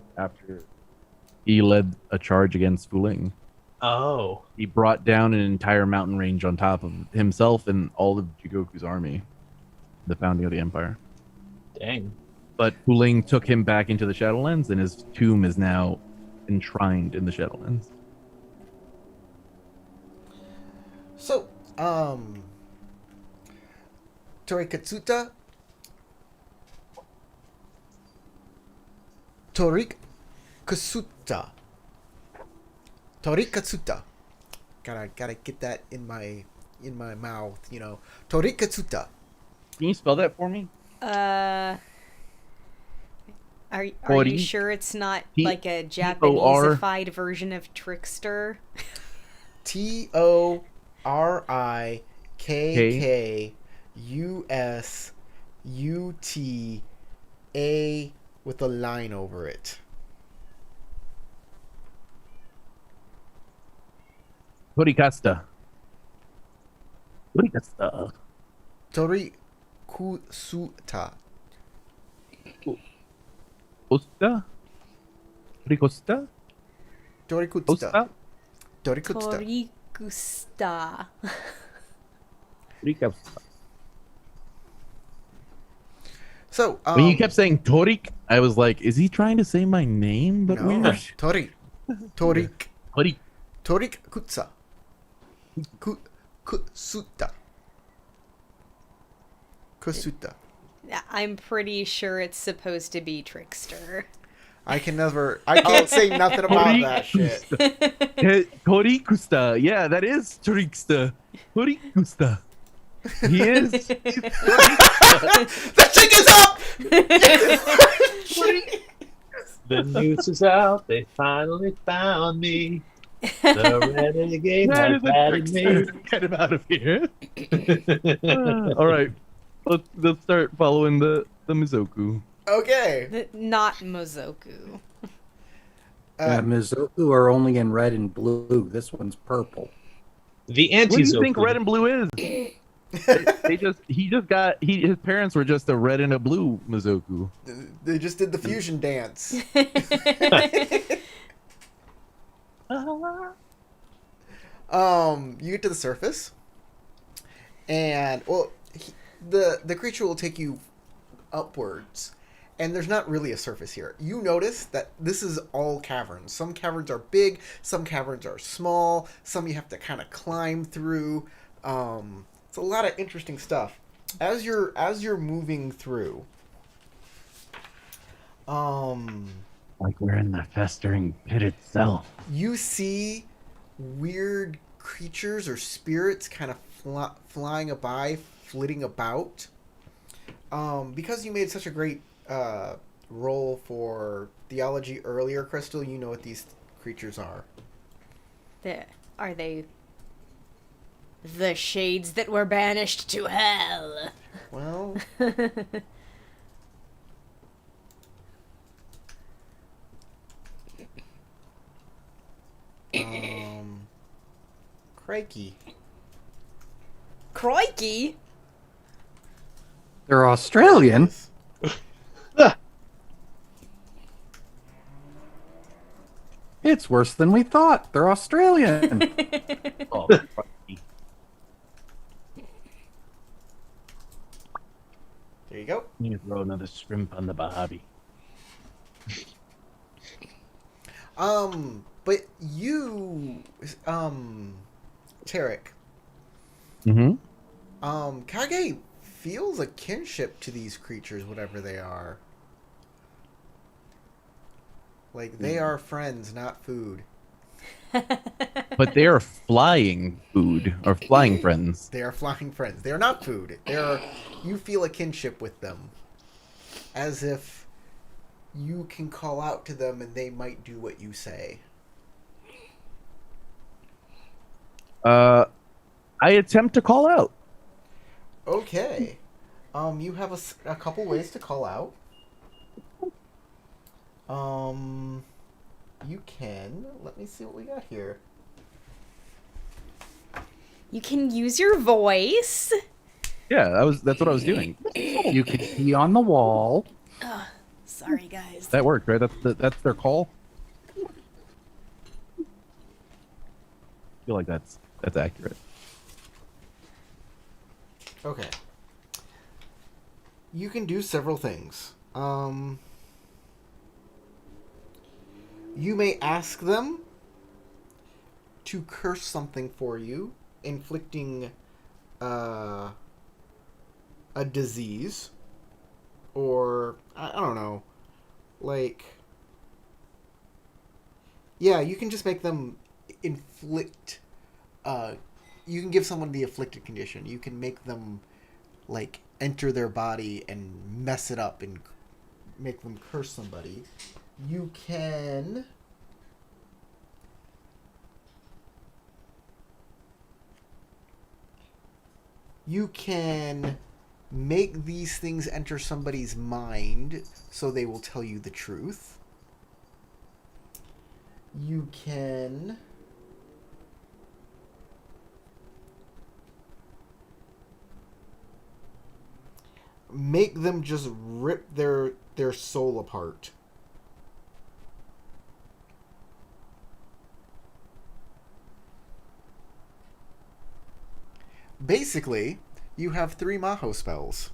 he led a charge against Fuling. Oh, He brought down an entire mountain range on top of himself and all of Jigoku's army, the founding of the empire. dang. But Fuling took him back into the Shadowlands, and his tomb is now enshrined in the Shadowlands. So, Torikatsuta? Torikatsuta. Torikatsuta. Gotta get that in my mouth, you know. Torikatsuta. Can you spell that for me? Are you Tori- sure it's not T- like a T-O-R- Japaneseified version of Trickster? Torikkusuta with a line over it. Torikasta. Torikasta. Torikusuta. Costa? Torikosta? Torikutsuta. Costa? Torikutsuta. Torikusta. Torikasta. So, When you kept saying Torik, I was like, is he trying to say my name? But no, weird. Torik. Torik. Torik. Torik Kutsa. Kusuta. Kusuta. I'm pretty sure it's supposed to be trickster. I can't say nothing about that shit. Torikusta. Yeah, that is Torikusta. Torikusta. He is. The chick is up! The news is out. They finally found me. The renegade That has is a batted me. trickster. Get him out of here. All right. Let's start following the Mizoku. Okay. Not Mozoku. Mizoku are only in red and blue. This one's purple. The What do you anti-Zoku. think red and blue is? His parents were just a red and a blue Mizoku. They just did the fusion dance. You get to the surface, and the creature will take you upwards, and there's not really a surface here. You notice that this is all caverns. Some caverns are big, some caverns are small, some you have to kind of climb through. It's a lot of interesting stuff. As you're moving through, Like we're in the festering pit itself. you see weird creatures or spirits kind of flying by, flitting about. Because you made such a great roll for theology earlier, Crystal, you know what these creatures are. Are they the shades that were banished to hell? Well, crikey. Crikey! They're Australian. It's worse than we thought. They're Australian. Oh, There you go. you throw another shrimp on the Bahabi. But you, Tarek, Mm-hmm. Kage feels a kinship to these creatures, whatever they are. Like, they are friends, not food. But they are flying food or flying friends. They are flying friends. They are not food. You feel a kinship with them. As if you can call out to them and they might do what you say. I attempt to call out. Okay. You have a couple ways to call out. You can. Let me see what we got here. You can use your voice. Yeah, that's what I was doing. You can be on the wall. Sorry, guys. That worked, right? That's their call. I feel like that's accurate. Okay. You can do several things. You may ask them to curse something for you, inflicting a disease, or I don't know, like, yeah, you can just make them inflict. You can give someone the afflicted condition. You can make them like enter their body and mess it up and make them curse somebody. You can make these things enter somebody's mind so they will tell you the truth. You can make them just rip their soul apart. Basically, you have 3 Maho spells.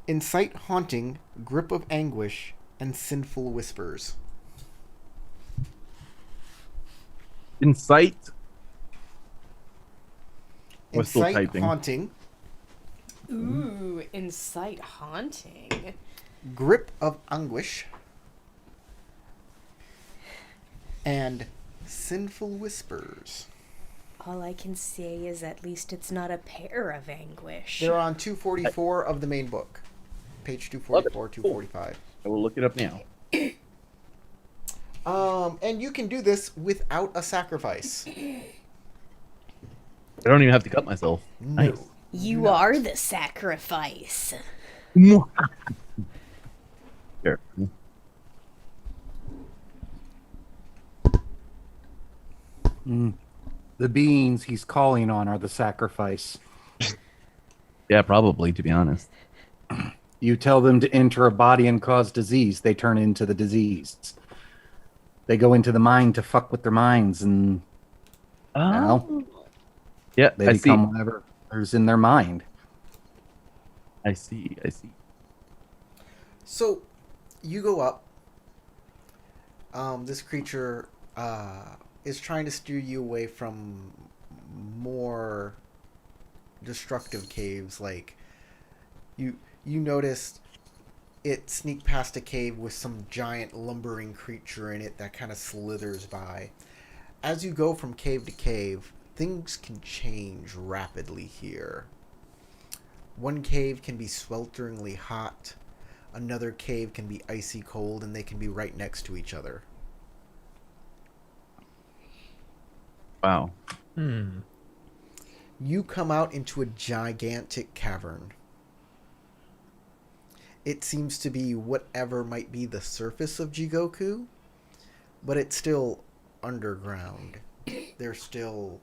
Incite Haunting, Grip of Anguish, and Sinful Whispers. Incite We're still Incite typing. Haunting, Ooh, incite haunting. Grip of Anguish, and Sinful Whispers. All I can say is at least it's not a pair of anguish. They're on 244 of the main book. Page 244, 245. I will look it up now. And you can do this without a sacrifice. I don't even have to cut myself. No. Nice. You are the sacrifice. Here. The beings he's calling on are the sacrifice. Yeah, probably, to be honest. You tell them to enter a body and cause disease, they turn into the disease. They go into the mind to fuck with their minds, and well, Yeah, they I see. become whatever's in their mind. I see. So, you go up. This creature is trying to steer you away from more destructive caves. Like, you noticed it sneak past a cave with some giant lumbering creature in it that kind of slithers by. As you go from cave to cave, things can change rapidly here. One cave can be swelteringly hot. Another cave can be icy cold, and they can be right next to each other. Wow. You come out into a gigantic cavern. It seems to be whatever might be the surface of Jigoku, but it's still underground. There's still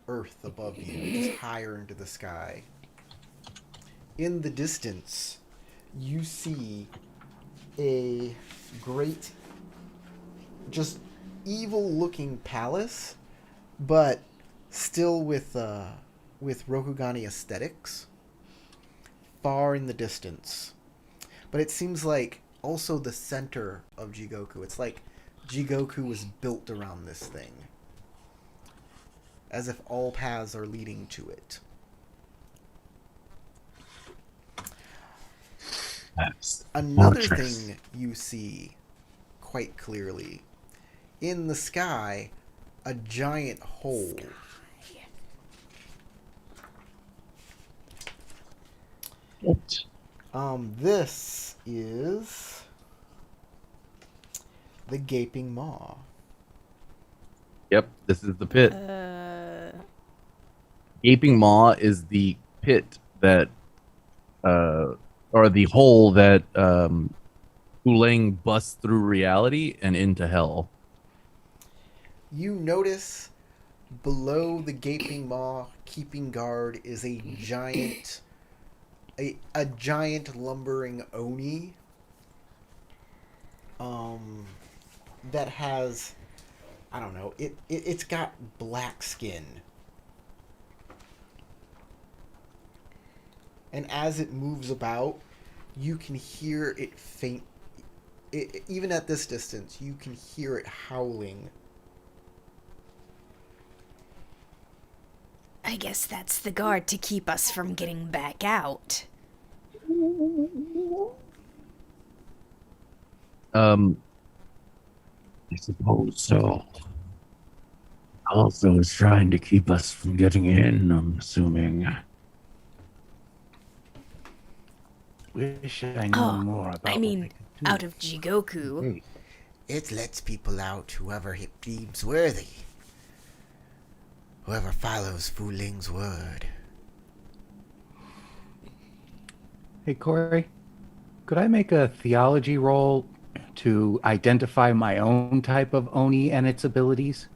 earth above you, just higher into the sky. In the distance, you see a great, just evil-looking palace, but still with Rokugani aesthetics, far in the distance. But it seems like also the center of Jigoku. It's like Jigoku was built around this thing, as if all paths are leading to it. Another thing you see quite clearly, in the sky, a giant hole. This is the Gaping Maw. Yep, this is the pit. Gaping Maw is the pit that, or the hole that Hulang busts through reality and into hell. You notice below the Gaping Maw, keeping guard, is a giant, a giant lumbering Oni. That has, I don't know, it's got black skin. And as it moves about, you can hear it faint. Even at this distance, you can hear it howling. I guess that's the guard to keep us from getting back out. I suppose so. Also, is trying to keep us from getting in, I'm assuming. Wish I knew more about I what mean, they could do. out of Jigoku. It lets people out whoever it deems worthy. Whoever follows Fu Ling's word. Hey, Corey, could I make a theology roll to identify my own type of Oni and its abilities?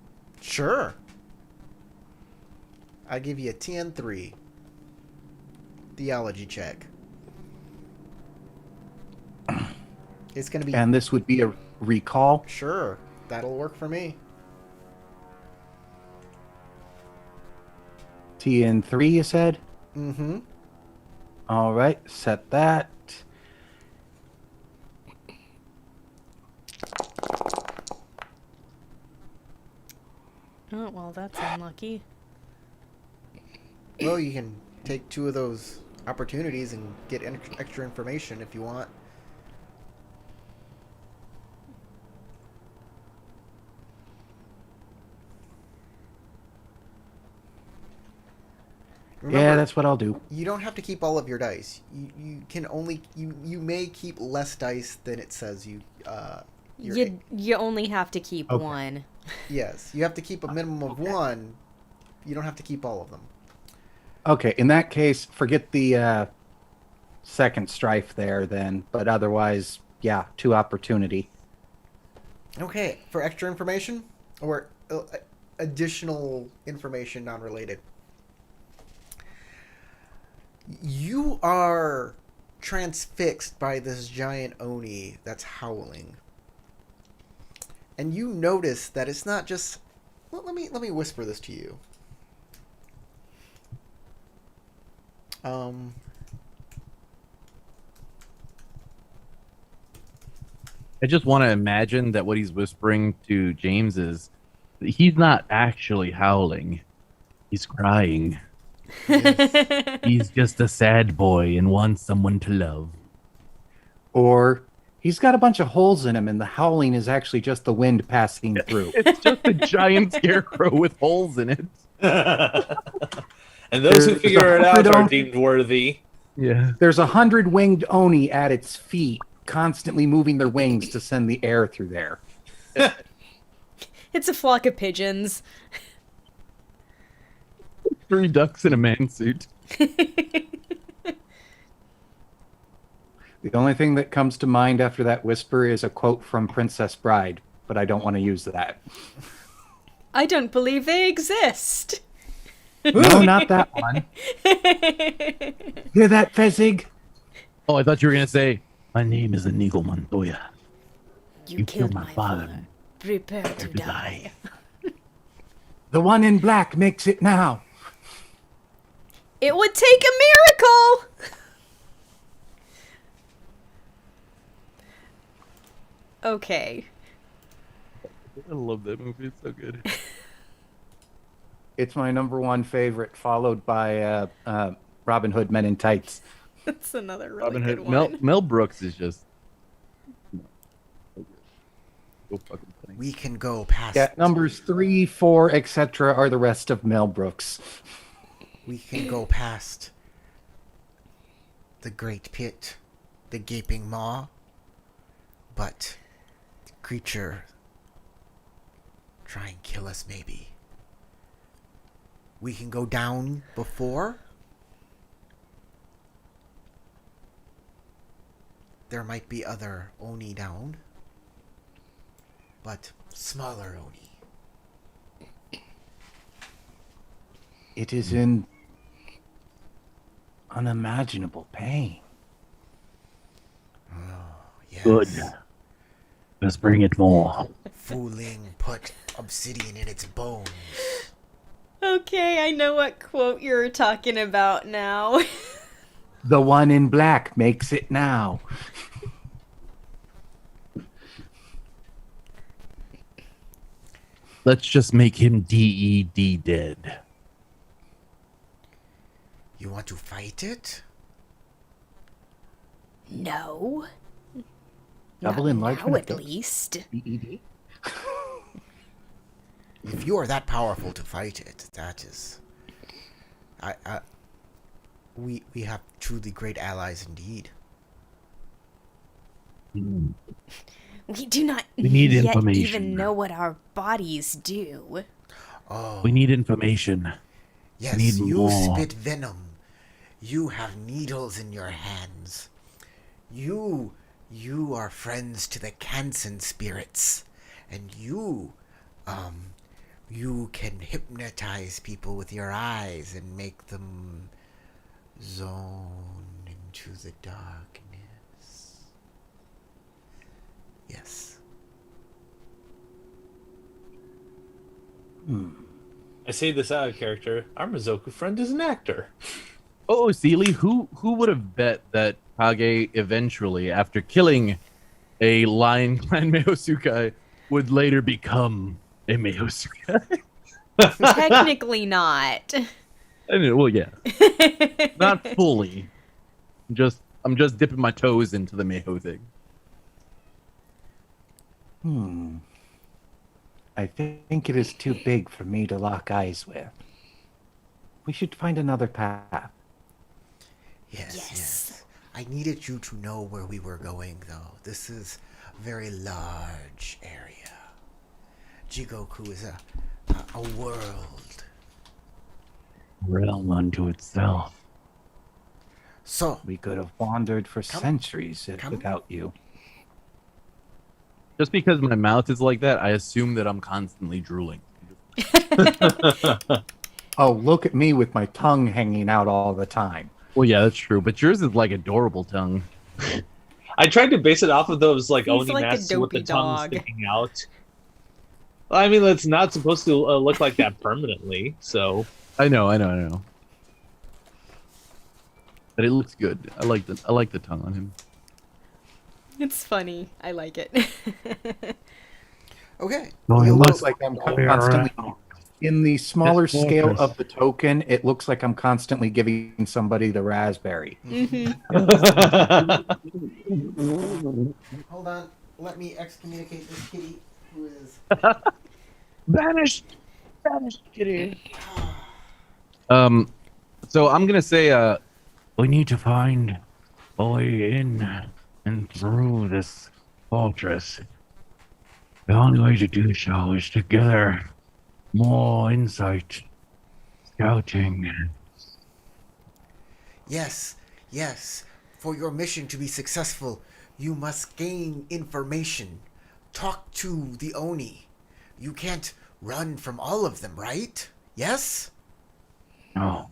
Sure. I give you a TN3. Theology check. It's going to be... And this would be a recall? Sure. That'll work for me. TN3, you said? Mm-hmm. All right, set that. Oh, well, that's unlucky. Well, you can take 2 of those opportunities and get extra information if you want. Remember, Yeah, that's what I'll do. you don't have to keep all of your dice. You can only you may keep less dice than it says you. You only have to keep Okay. one. Yes, you have to keep a minimum of 1. You don't have to keep all of them. Okay, in that case, forget the second strife there then. But otherwise, yeah, 2 opportunity. Okay, for extra information or additional information non-related. You are transfixed by this giant oni that's howling. And you notice that it's not just let me whisper this to you. I just want to imagine that what he's whispering to James is that he's not actually howling. He's crying. He's just a sad boy and wants someone to love. Or he's got a bunch of holes in him, and the howling is actually just the wind passing through. It's just a giant scarecrow with holes in it. And those who There's figure it 100 out are on- deemed worthy. Yeah. There's 100 winged oni at its feet, constantly moving their wings to send the air through there. It's a flock of pigeons. 3 ducks in a man suit. The only thing that comes to mind after that whisper is a quote from Princess Bride, but I don't want to use that. I don't believe they exist. No, not that one. Hear that, Fezig? Oh, I thought you were going to say, my name is Inigo Montoya. You killed my father. Prepare to To die. die. The one in black makes it now. It would take a miracle! Okay. I love that movie. It's so good. It's my number 1 favorite, followed by Robin Hood Men in Tights. That's another really Robin good Hood. one. Mel Brooks is just. So fucking funny. We can go past. Yeah, numbers 3, 4, etc. are the rest of Mel Brooks. We can go past the great pit, the gaping maw, but the creature try and kill us maybe. We can go down before. There might be other oni down, but smaller oni. It is in unimaginable pain. Yes. Good. Let's bring it more. Fooling put obsidian in its bones. Okay, I know what quote you're talking about now. The one in black makes it now. Let's just make him DED dead. You want to fight it? No. Double Not enlargement now, of at the- least. BED? If you are that powerful to fight it, that is, we have truly great allies indeed. We do not We need yet information. even know what our bodies do. Oh, We need information. yes, need you more. spit venom. You have needles in your hands. You are friends to the Kansen spirits, and you can hypnotize people with your eyes and make them zone into the darkness. Yes. I say this out of character. Our Mizoku friend is an actor. Oh, Seely, who would have bet that Kage eventually, after killing a Lion Clan Mehosukai, would later become a Mehosukai? Technically not. Anyway, well, yeah, not fully. I'm just dipping my toes into the Mayho thing. I think it is too big for me to lock eyes with. We should find another path. Yes, Yes. yes. I needed you to know where we were going, though. This is a very large area. Jigoku is a world. Realm unto itself. So, We could have wandered for Come- centuries come- without you. Just because my mouth is like that, I assume that I'm constantly drooling. Oh, look at me with my tongue hanging out all the time. Well, yeah, that's true. But yours is like adorable tongue. I tried to base it off of those like He's Oni like a masks with the dopey tongue dog. sticking out. I mean, it's not supposed to look like that permanently. So I know. But it looks good. I like the tongue on him. It's funny. I like it. okay. It looks like I'm constantly in the smaller Just scale focus. of the token. It looks like I'm constantly giving somebody the raspberry. Hold on. Let me excommunicate this kitty who is. Vanished kitty. So I'm gonna say, we need to find a way in and through this fortress. The only way to do so is to gather more insight, scouting. Yes, yes. For your mission to be successful, you must gain information. Talk to the Oni. You can't run from all of them, right? Yes? No,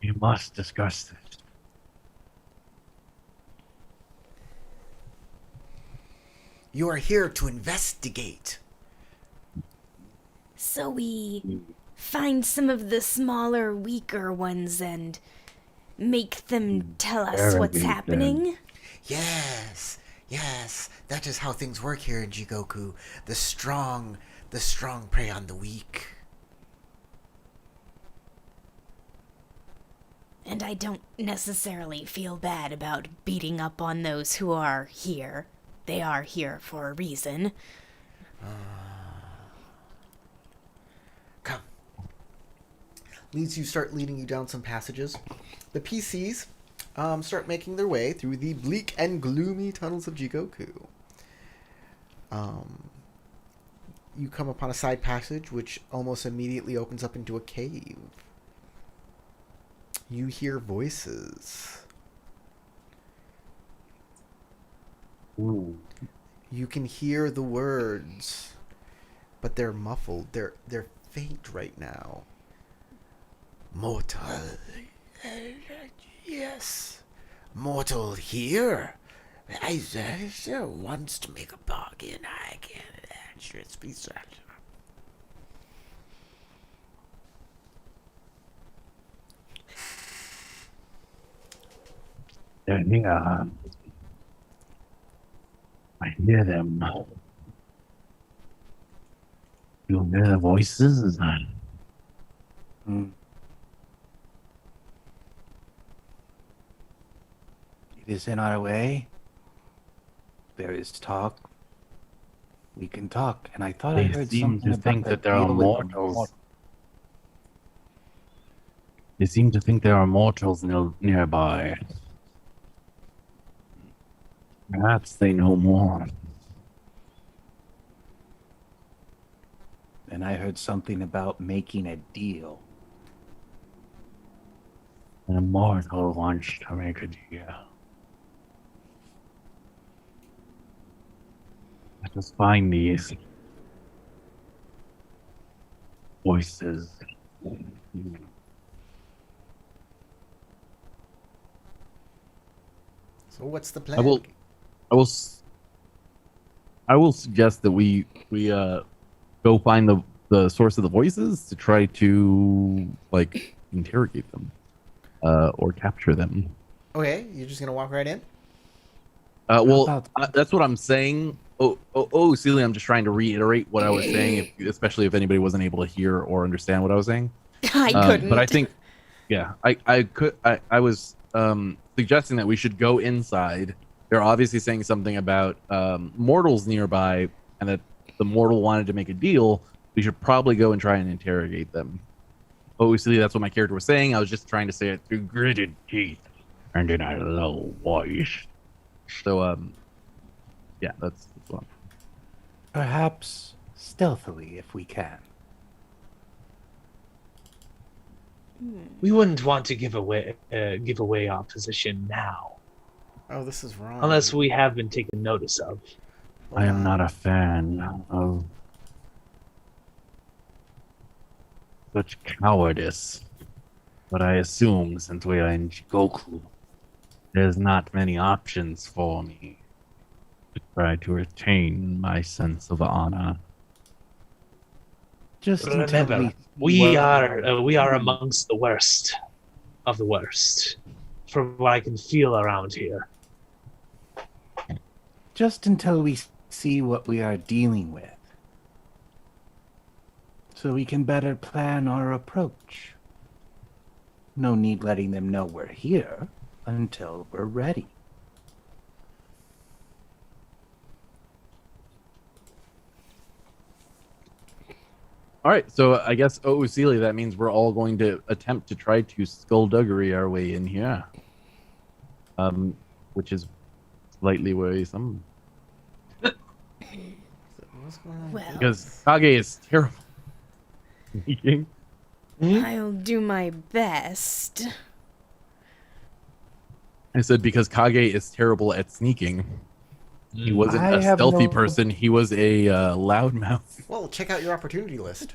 we must discuss this. You are here to investigate. So we find some of the smaller, weaker ones and make them tell us what's Interrogate them. happening? Yes, yes. That is how things work here in Jigoku. The strong prey on the weak. And I don't necessarily feel bad about beating up on those who are here. They are here for a reason. Come. Leading you down some passages. The PCs start making their way through the bleak and gloomy tunnels of Jigoku. You come upon a side passage which almost immediately opens up into a cave. You hear voices. You can hear the words, but they're muffled. They're faint right now. Mortal. Yes. Mortal here. I sure wants to make a bargain. I can answer its piece. They're near. I hear them. You hear the voices? Hmm. It is in our way. There is talk. We can talk. And I thought I They heard seem something to think about that there are deal in- mortals. They seem to think there are mortals nearby. Perhaps they know more. And I heard something about making a deal. An immortal wants to make a deal. Let us find these voices. So what's the plan? I will suggest that we go find the source of the voices to try to like interrogate them or capture them. Okay, you're just gonna walk right in? That's what I'm saying. Oh, Celia, I'm just trying to reiterate what I was saying, especially if anybody wasn't able to hear or understand what I was saying. I couldn't. But I think Yeah, I was suggesting that we should go inside. They're obviously saying something about mortals nearby, and that the mortal wanted to make a deal. We should probably go and try and interrogate them. Obviously, that's what my character was saying. I was just trying to say it through gritted teeth and in a low voice. So, yeah, that's one. Perhaps stealthily, if we can. We wouldn't want to give away our position now, Oh, this is wrong. unless we have been taken notice of. I am not a fan of such cowardice, but I assume since we are in Jigoku, there's not many options for me to try to retain my sense of honor. Just until Remember, we are amongst the worst of the worst, from what I can feel around here. just until we see what we are dealing with, so we can better plan our approach. No need letting them know we're here until we're ready. All right, so I guess Celia, that means we're all going to attempt to try to skullduggery our way in here, which is slightly worrisome What's going on? Well, because Kage is terrible. Sneaking. I'll do my best. I said because Kage is terrible at sneaking. He wasn't I a have stealthy no- person. He was a loudmouth. Well, check out your opportunity list.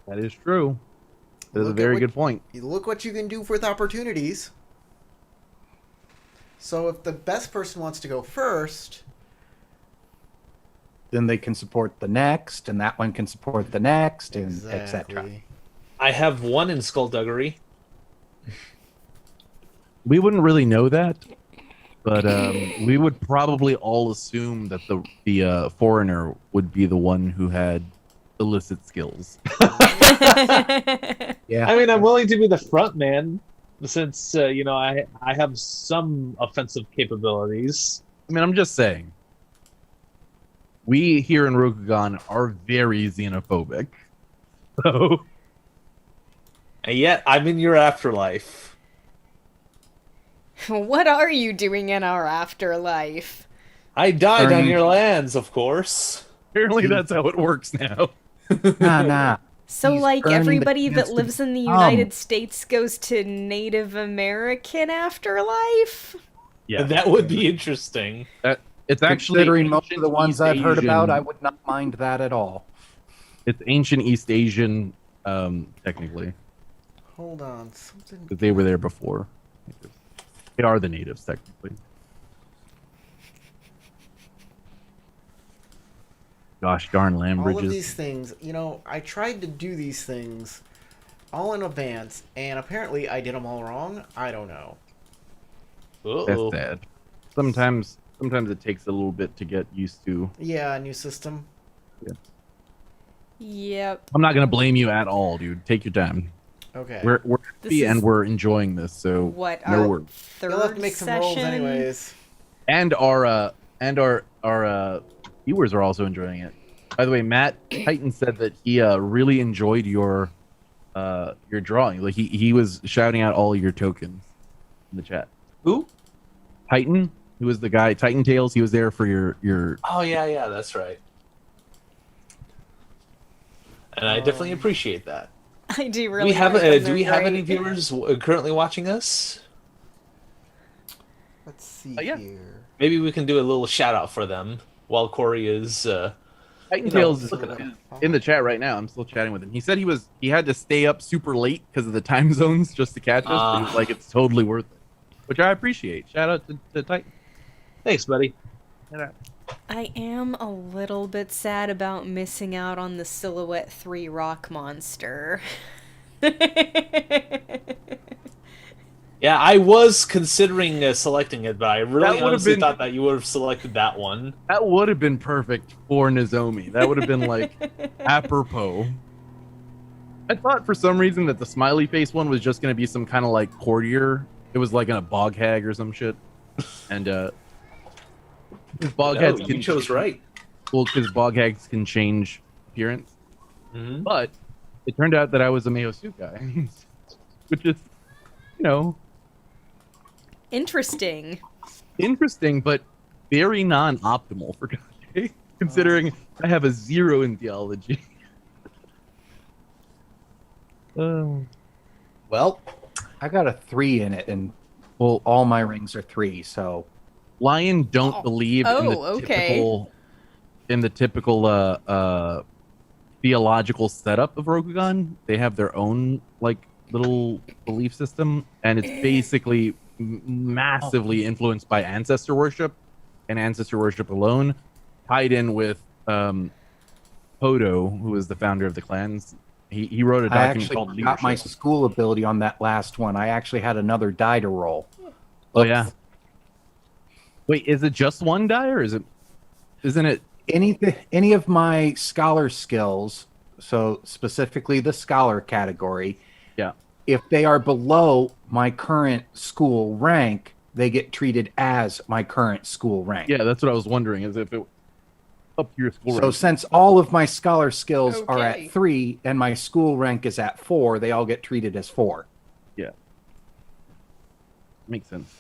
That is true. That is a Look at very what- good point. You look what you can do with opportunities. So if the best person wants to go first, Then they can support the next, and that one can support the next, and etc. exactly. I have one in skullduggery. We wouldn't really know that, but we would probably all assume that the foreigner would be the one who had illicit skills. Yeah. I mean, I'm willing to be the front man, since I have some offensive capabilities. I mean, I'm just saying. We here in Rokugan are very xenophobic. So And yet, I'm in your afterlife. What are you doing in our afterlife? I died on Burning- your lands, of course. apparently that's how it works now. Nah. So, He's like, earning the everybody that chance to lives in the become. United States goes to Native American afterlife? Yeah, That would be interesting. it's actually Considering most of ancient the ones East I've heard about, Asian- I would not mind that at all. It's ancient East Asian, technically, Hold on, something. because they were there before. They are the natives, technically. Gosh darn land All of bridges. these things, I tried to do these things all in advance, and apparently I did them all wrong. I don't know. That's Uh-oh. sad. Sometimes it takes a little bit to get used to. Yeah, new system. Yep. I'm not gonna blame you at all, dude. Take your time. Okay. We're This happy and is- we're enjoying this, so What, no our worries. third You'll have to make some rolls session? anyways. And our viewers are also enjoying it. By the way, Matt Titan said that he really enjoyed your drawing. Like he was shouting out all your tokens in the chat. Who? Titan, who was the guy, Titan Tales, he was there for your Oh, yeah, that's right. And I definitely appreciate that. I do Do really we have like them. do we They're have great. any viewers currently watching us? Let's see yeah. here. Maybe we can do a little shout out for them while Corey is. Titan You know, Tales is look at them. in the chat right now. I'm still chatting with him. He said he had to stay up super late because of the time zones just to catch us. But he was like, it's totally worth it, which I appreciate. Shout out to Titan. Thanks, buddy. I am a little bit sad about missing out on the Silhouette 3 rock monster. Yeah, I was considering selecting it, but I really That would've honestly been- thought that you would have selected that one. That would have been perfect for Nozomi. That would have been like apropos. I thought for some reason that the smiley face one was just gonna be some kind of like courtier. It was like in a bog hag or some shit. And bog No, hags you can chose right. well, because bog hags can change appearance. Mhm. But it turned out that I was a Meosu guy, which is, you know, Interesting. interesting, but very non-optimal for Kage, considering I have a 0 in theology. Well, I got a 3 in it, and Well, all my rings are 3. So Lion don't Oh. believe in the Oh, okay. typical theological setup of Rokugan. They have their own like little belief system, and it's basically massively influenced by ancestor worship and ancestor worship alone, tied in with Hodo, who is the founder of the clans. He wrote a I document actually called got Leadership. my school ability on that last one. I actually had another die to roll. Oh yeah. Wait, is it just one die, or isn't it? Any of my scholar skills, so specifically the scholar category, Yeah. if they are below my current school rank, they get treated as my current school rank. Yeah, that's what I was wondering. Is if it up to your school So rank. since all of my scholar skills are Okay. at 3 and my school rank is at 4, they all get treated as 4. Makes sense.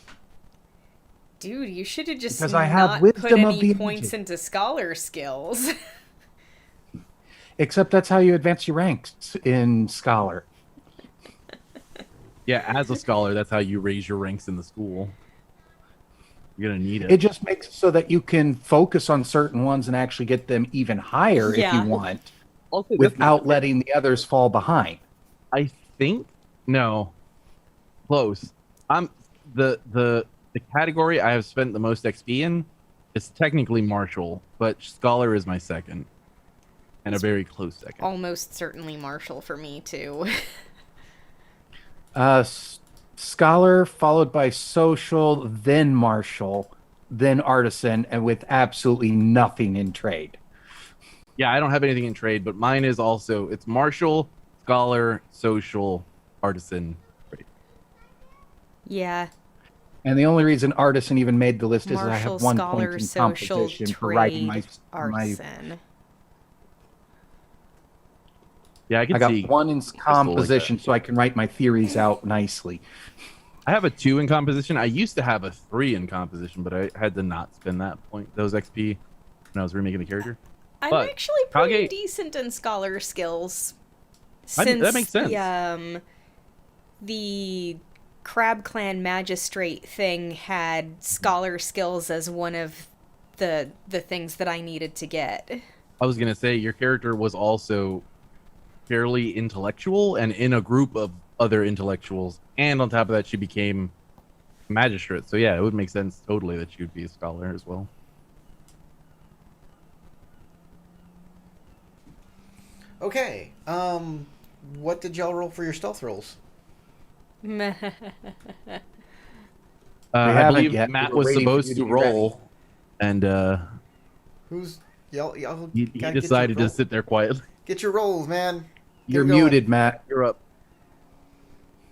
Dude, you should have just Because I have not wisdom put of any the points ages. into scholar skills. Except that's how you advance your ranks in scholar. Yeah, as a scholar, that's how you raise your ranks in the school. You're gonna need it. It just makes it so that you can focus on certain ones and actually get them even higher if Yeah. you want, Also, that's without letting the others fall behind. I think no, close. I'm the category I have spent the most XP in is technically martial, but scholar is my second, and a very close second. Almost certainly Marshall for me, too. Scholar followed by social, then martial, then artisan, and with absolutely nothing in trade. Yeah, I don't have anything in trade, but mine is also it's martial, scholar, social, artisan. Trade. Yeah. And the only reason artisan even made the list is I Martial, have 1 scholar, point in social, composition for writing trade, my. artisan. Yeah, I can I got see. 1 in like composition, so I can write my theories out nicely. I have a 2 in composition. I used to have a 3 in composition, but I had to not spend those XP when I was remaking the character. I'm But actually pretty Kage- decent in scholar skills. That makes sense. The Crab Clan Magistrate thing had scholar skills as one of the things that I needed to get. I was gonna say your character was also fairly intellectual and in a group of other intellectuals, and on top of that, she became a magistrate. So yeah, it would make sense totally that she would be a scholar as well. Okay. What did y'all roll for your stealth rolls? I haven't believe yet. Matt We were was waiting for supposed you to to be ready. roll, and Who's y'all? he gotta get decided your to sit there quietly. Get your rolls, man. Get You're going. muted, Matt. You're up.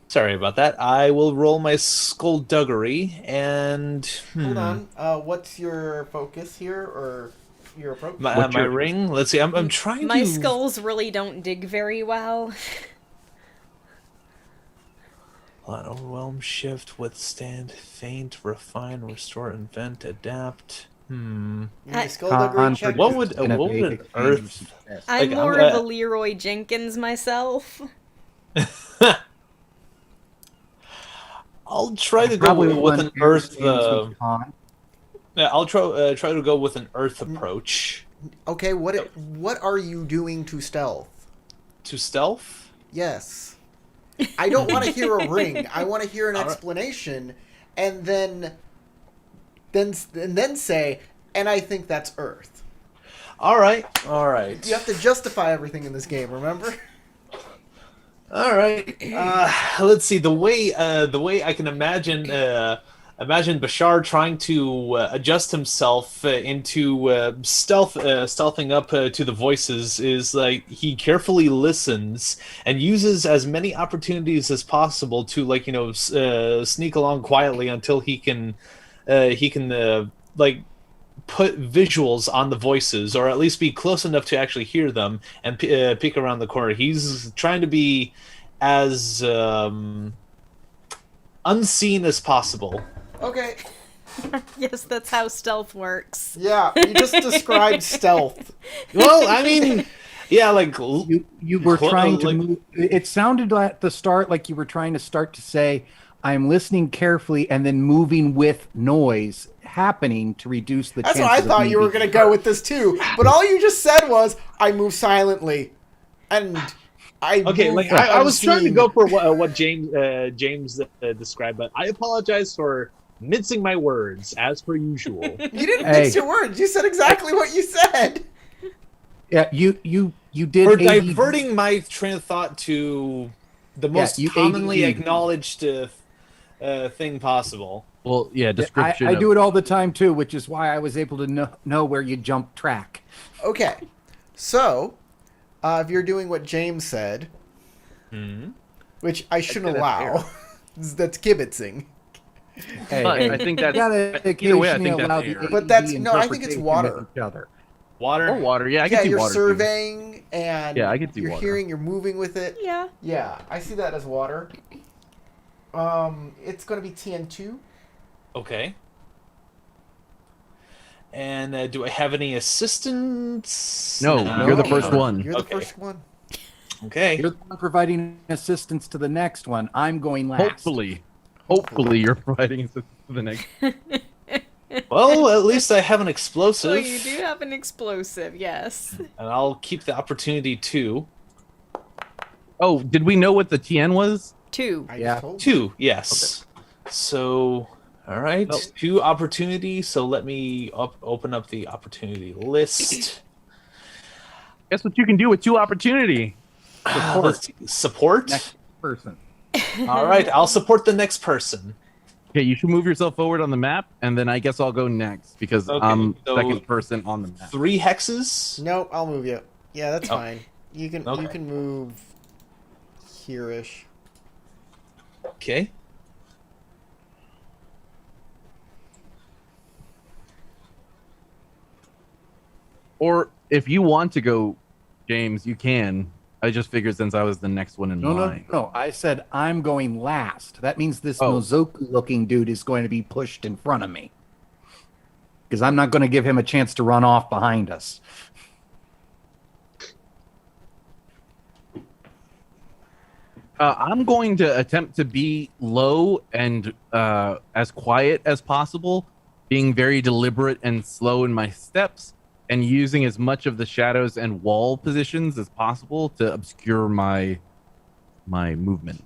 Sorry about that. I will roll my skullduggery and Hold on. What's your focus here, or your approach? my, What's my your- ring. Let's see. I'm trying My to. skulls really don't dig very well. Overwhelm, shift, withstand, feint, refine, restore, invent, adapt. My skullduggery check. What would an Innovate, earth? exchange, success. I'm Like, more I'm- of a Leroy Jenkins myself. I'll try to go Probably with one an earth. games with con. Yeah, I'll try to go with an earth approach Okay, what are you doing to stealth? to stealth. Yes. I don't want to hear a ring. I want to hear an All right. explanation, and then say, and I think that's Earth. All right. You have to justify everything in this game. Remember? All right. Let's see. The way I can imagine Bashar trying to adjust himself into stealthing up to the voices is like he carefully listens and uses as many opportunities as possible to sneak along quietly until he can like put visuals on the voices, or at least be close enough to actually hear them and peek around the corner. He's trying to be as unseen as possible. Okay. Yes, that's how stealth works. Yeah, you just described stealth. Well, I mean, yeah, like You were trying to move. It sounded at the start like you were trying to start to say, "I'm listening carefully," and then moving with noise happening to reduce the. That's what chances I thought of me you were being going to go with this too. But all you just said was, I move silently. And I okay, move like I was trying to unseen. go for what James described, but I apologize for mincing my words as per usual. You didn't Hey. mix your words. You said exactly what you said. Yeah, you did. For ADD. diverting my train of thought to the most you commonly ADD. acknowledged thing possible. Well, yeah, I description. do it all the time too, which is why I was able to know where you jump track. Okay. So, if you're doing what James said, which I shouldn't allow, that's kibitzing. Hey, But hey, I think you that's gotta either way. I occasionally think allow that's the fair. But that's- ADD no, I think it's interpretation water. of each other. Water. Or water. Yeah, I Yeah, can see you're water. too. surveying and Yeah, I can see you're water. hearing, you're moving with it. Yeah. Yeah, I see that as water. It's going to be TN2. Okay. And do I have any assistants? No, you're the first one. You're the Okay. first one. Okay. You're the one providing assistance to the next one. I'm going last. Hopefully, you're providing assistance to the next. Well, at least I have an explosive. So you do have an explosive, yes. And I'll keep the opportunity too. Oh, did we know what the TN was? 2. I Yeah. just told you. 2, yes. So, all right, Well- 2 opportunities. So let me open up the opportunity list. Guess what you can do with 2 opportunity? Let's see. Support. Next person. All right, I'll support the next person. Okay, you should move yourself forward on the map, and then I guess I'll go next because Okay, I'm so- second person on the map. 3 hexes. No, I'll move you. Yeah, that's Oh. fine. You can Okay. move here-ish. Okay. Or if you want to go, James, you can. I just figured since I was the next one in No, line. no. I said I'm going last. That means this Oh. Nozoku-looking dude is going to be pushed in front of me. Because I'm not going to give him a chance to run off behind us. I'm going to attempt to be low and as quiet as possible, being very deliberate and slow in my steps, and using as much of the shadows and wall positions as possible to obscure my movement.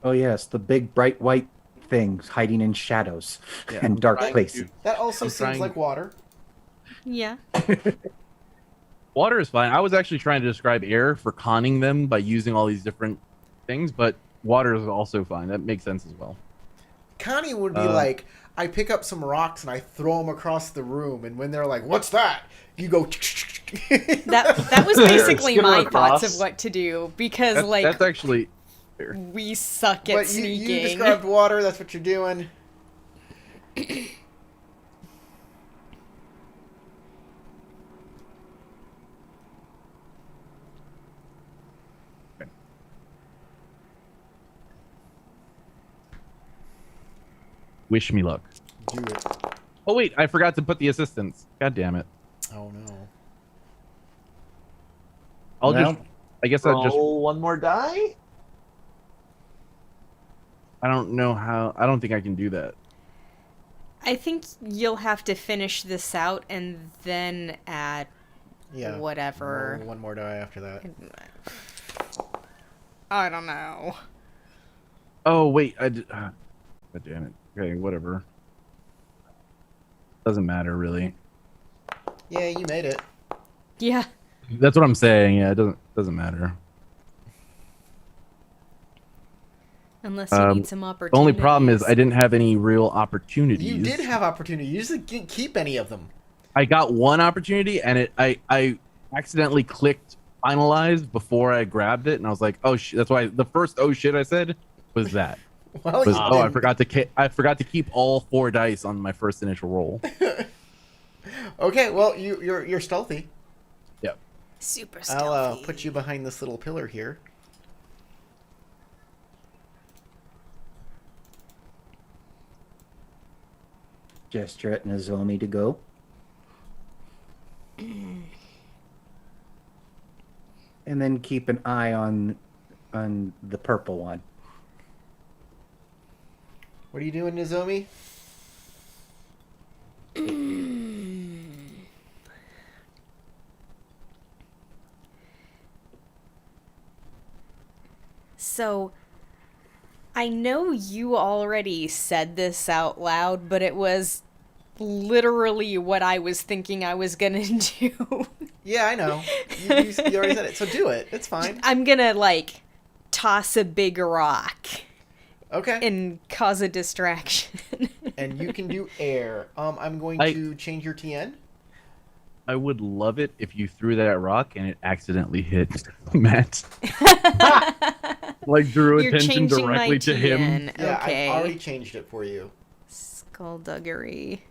Oh yes, the big bright white things hiding in shadows Yeah, and I'm dark trying places. That also I'm seems trying- like water. Yeah. Water is fine. I was actually trying to describe air for conning them by using all these different things, but water is also fine. That makes sense as well. Connie would be like, I pick up some rocks and I throw them across the room, and when they're like, "What's that?" You go. That was basically Skimmer my across. thoughts of what to do because That's actually fair. we suck at But you sneaking. described water. That's what you're doing. Wish me luck. Do it. Oh wait, I forgot to put the assistance. God damn it. Oh no. I'll Well, just. I guess I'll just. Roll one more die. I don't know how. I don't think I can do that. I think you'll have to finish this out and then add Yeah. whatever. Roll one more die after that. I don't know. Oh wait, I did. God damn it. Okay, whatever. Doesn't matter really. Yeah, you made it. Yeah. That's what I'm saying. Yeah, it doesn't. Doesn't matter. Unless you need some The opportunities. only problem is I didn't have any real opportunities. You did have opportunity. You just didn't keep any of them. I got one opportunity, and I accidentally clicked finalize before I grabbed it, and I was like, oh shit. That's why the first oh shit I said was that. Well, Was, you oh, I didn't. forgot to keep all 4 dice on my first initial roll. Okay, well, you're stealthy. Yep. Super stealthy. I'll put you behind this little pillar here. Gesture at Nozomi to go. And then keep an eye on the purple one. What are you doing, Nozomi? So, I know you already said this out loud, but it was literally what I was thinking I was gonna do. Yeah, I know. You already said it, so do it. It's fine. I'm gonna, like, toss a big rock Okay. and cause a distraction. And you can do air. I'm going to change your TN. I would love it if you threw that rock and it accidentally hit Matt. Like drew You're attention changing my directly to him. TN. Yeah, Okay. I've already changed it for you. Skullduggery.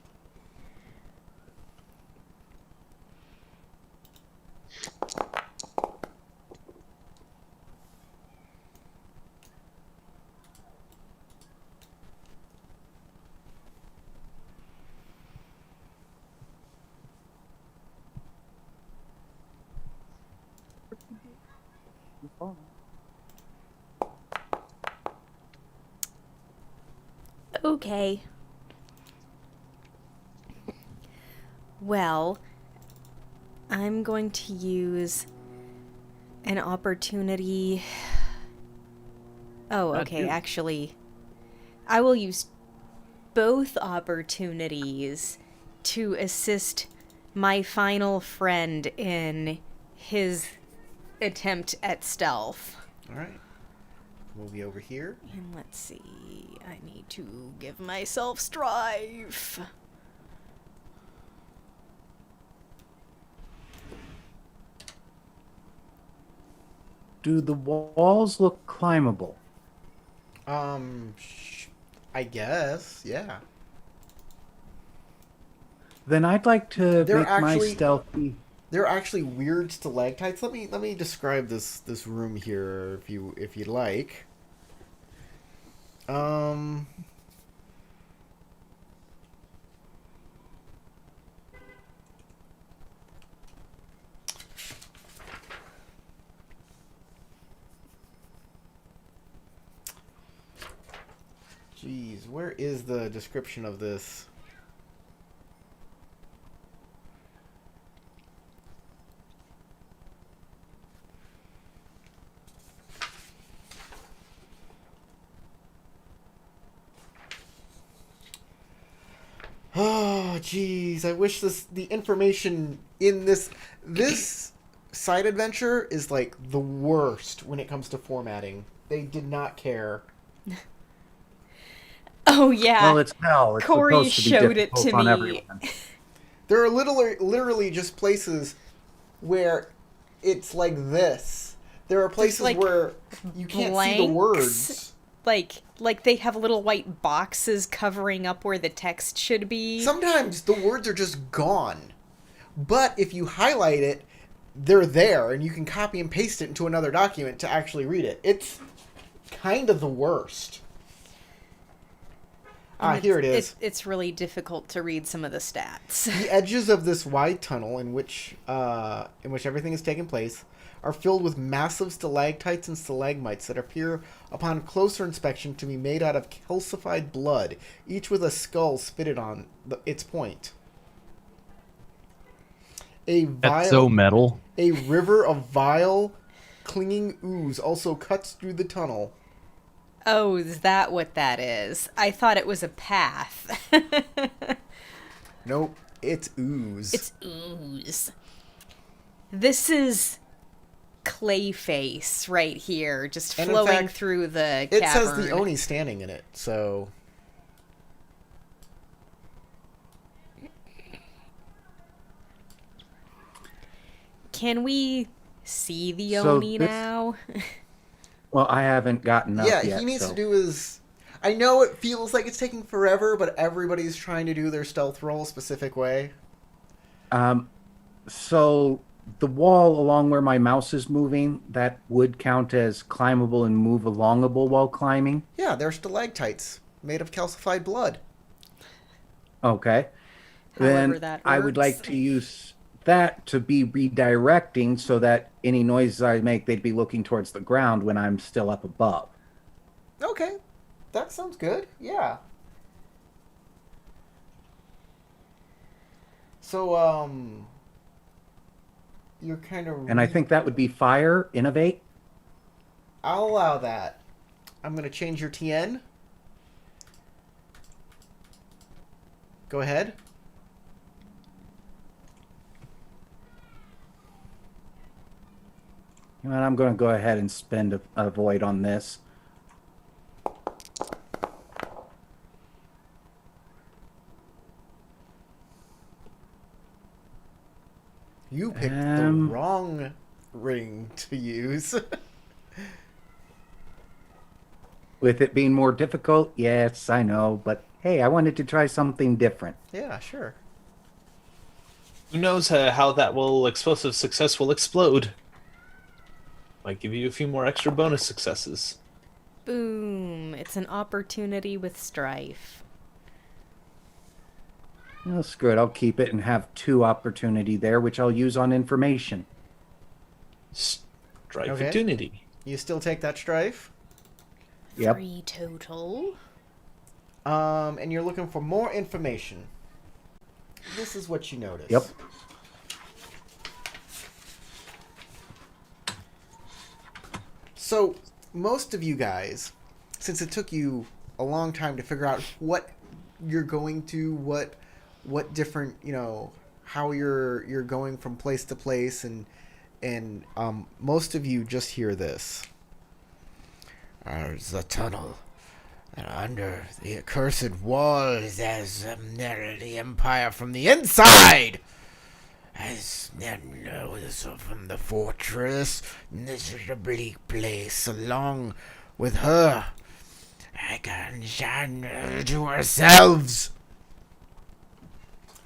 Okay. Well, I'm going to use an opportunity. Oh, okay, actually, I will use both opportunities to assist my final friend in his attempt at stealth. All right. Move you over here. And let's see, I need to give myself strife. Do the walls look climbable? I guess, yeah. Then I'd like to They're make my actually- stealthy. There are actually weird stalactites. Let me describe this room here if you'd like. Jeez, where is the description of this? Oh, jeez. I wish the information in this side adventure is like the worst when it comes to formatting. They did not care. Oh yeah. Well, it's hell. It's Corey supposed to be showed it difficult to on me. everyone. There are literally just places where it's like this. There are places like, where you can't see the blanks. words. Like they have little white boxes covering up where the text should be. Sometimes the words are just gone. But if you highlight it, they're there, and you can copy and paste it into another document to actually read it. It's kind of the worst. Here it is. It's really difficult to read some of the stats. The edges of this wide tunnel in which everything is taking place are filled with massive stalactites and stalagmites that appear upon closer inspection to be made out of calcified blood, each with a skull spitted on its point. That's so metal. A river of vile, clinging ooze also cuts through the tunnel. Oh, is that what that is? I thought it was a path. Nope, it's ooze. It's ooze. This is clay face right here, just And in flowing fact, through the It cavern. says the Oni's standing in it, so... Can we see the So Oni this- now? Well, I haven't gotten up Yeah, yet. he needs so. to do his... I know it feels like it's taking forever, but everybody's trying to do their stealth roll a specific way. So the wall along where my mouse is moving, that would count as climbable and move alongable while climbing. Yeah, they're stalactites made of calcified blood. Okay. However Then that I would works. like to use that to be redirecting so that any noises I make, they'd be looking towards the ground when I'm still up above. Okay, that sounds good. Yeah. So, you're kind of... And I think that would be fire, innovate. I'll allow that. I'm going to change your TN. Go ahead. And I'm going to go ahead and spend a void on this. You picked the wrong ring to use. With it being more difficult, yes, I know, but hey, I wanted to try something different. Yeah, sure. Who knows how that explosive success will explode? Might give you a few more extra bonus successes. Boom. It's an opportunity with strife. Well, screw it, I'll keep it and have 2 opportunity there, which I'll use on information. Strike Okay. opportunity. You still take that strife. Yep. 3 total. And you're looking for more information. This is what you notice. Yep. So, most of you guys, since it took you a long time to figure out what you're going to, what different, how you're going from place to place, and most of you just hear this. There's a tunnel, and under the accursed wall there's the empire from the inside. As knows from the fortress, this is a bleak place. Along with her, I can shine to ourselves.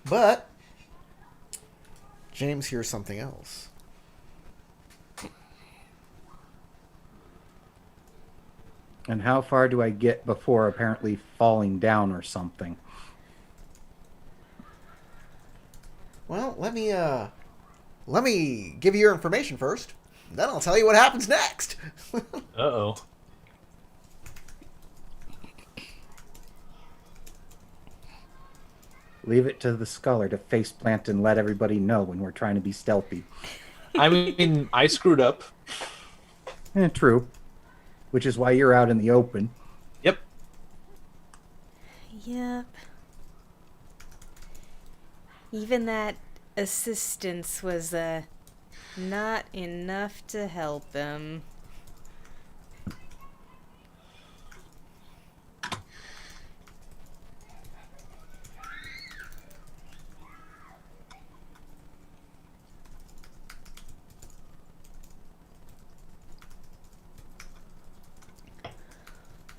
But James hears something else. And how far do I get before apparently falling down or something? Well, let me give you your information first. Then I'll tell you what happens next. Uh-oh. Leave it to the scholar to faceplant and let everybody know when we're trying to be stealthy. I mean, I screwed up. True. Which is why you're out in the open. Yep. Yep. Even that assistance was not enough to help him.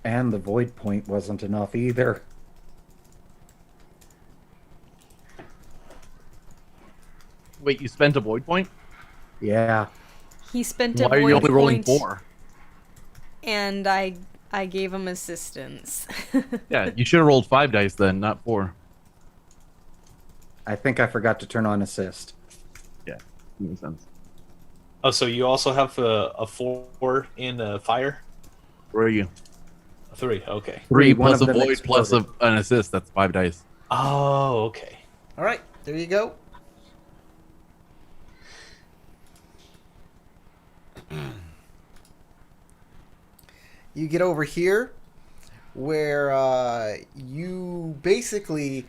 And the void point wasn't enough either. Wait, you spent a void point? Yeah. He spent a Why are you void only rolling point, 4? and I gave him assistance. Yeah, you should have rolled 5 dice then, not 4. I think I forgot to turn on assist. Yeah, makes sense. Oh, so you also have a 4 in fire? Where are you? A 3, okay. 3 One plus a of them void plus exploded. an assist. That's 5 dice. Oh, okay. All right, there you go. You get over here, where you basically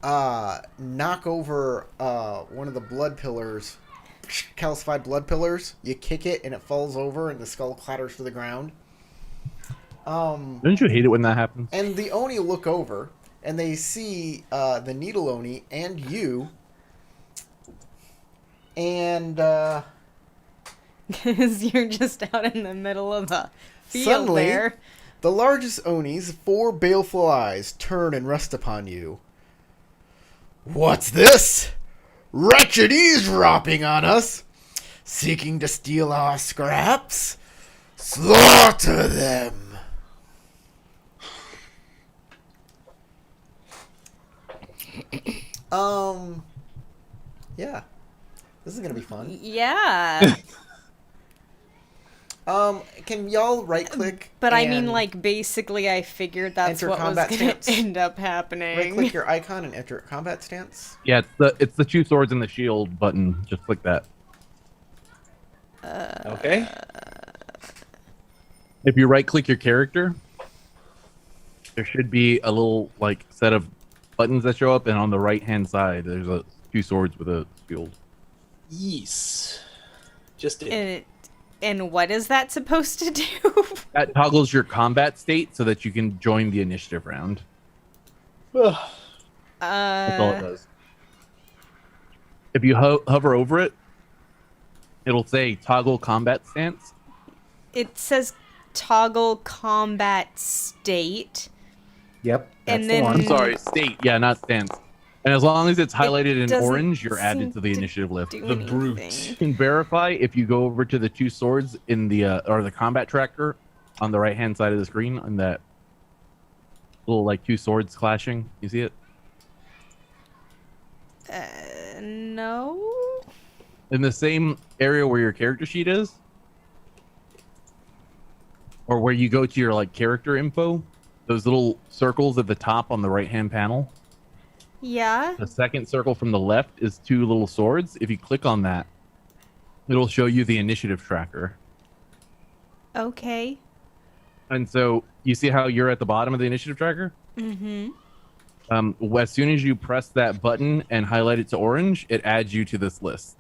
knock over one of the blood pillars calcified blood pillars. You kick it and it falls over and the skull clatters to the ground. Don't you hate it when that happens? And the Oni look over and they see the Needle Oni and you. And Because you're just out in the middle of a field suddenly, there. the largest Oni's 4 baleful eyes turn and rest upon you. What's this? Wretched eavesdropping on us? Seeking to steal our scraps? Slaughter them! Yeah. This is gonna be fun. Yeah. Can y'all right-click? But I mean, and like, basically I figured that's enter what was combat going stance? to end up happening. Right-click your icon and enter combat stance? Yeah, it's the 2 swords and the shield button. Just click that. Okay. If you right-click your character, there should be a little like set of buttons that show up, and on the right-hand side, there's 2 swords with a shield. Yes. Just did. And what is that supposed to do? That toggles your combat state so that you can join the initiative round. That's all it does. If you hover over it, it'll say toggle combat stance. It says toggle combat state. Yep. And That's then- the one. I'm sorry, state. Yeah, not stance. And as long as it's highlighted in doesn't orange, you're added seem to the to initiative list. do The brute. anything. You can verify if you go over to the 2 swords in the or the combat tracker on the right hand side of the screen on that little like 2 swords clashing. You see it? No. In the same area where your character sheet is, or where you go to your like character info, those little circles at the top on the right hand panel. Yeah. The second circle from the left is 2 little swords. If you click on that, it'll show you the initiative tracker. Okay. And so you see how you're at the bottom of the initiative tracker? Mm-hmm. As soon as you press that button and highlight it to orange, it adds you to this list.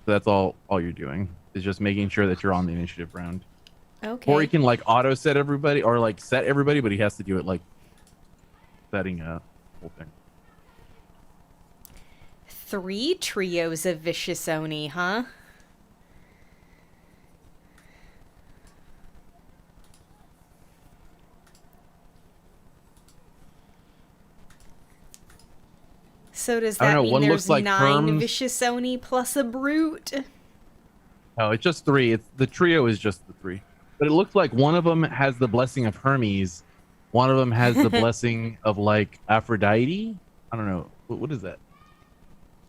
So that's all you're doing is just making sure that you're on the initiative round. Okay. Or he can like auto set everybody or like set everybody, but he has to do it like setting a whole thing. 3 trios of vicious Oni, huh? So does I don't that know, mean one there's looks like 9 Herms. vicious Oni plus a brute? No, it's just 3. It's the trio is just the 3. But it looks like one of them has the blessing of Hermes. One of them has the blessing of like Aphrodite. I don't know. What is that?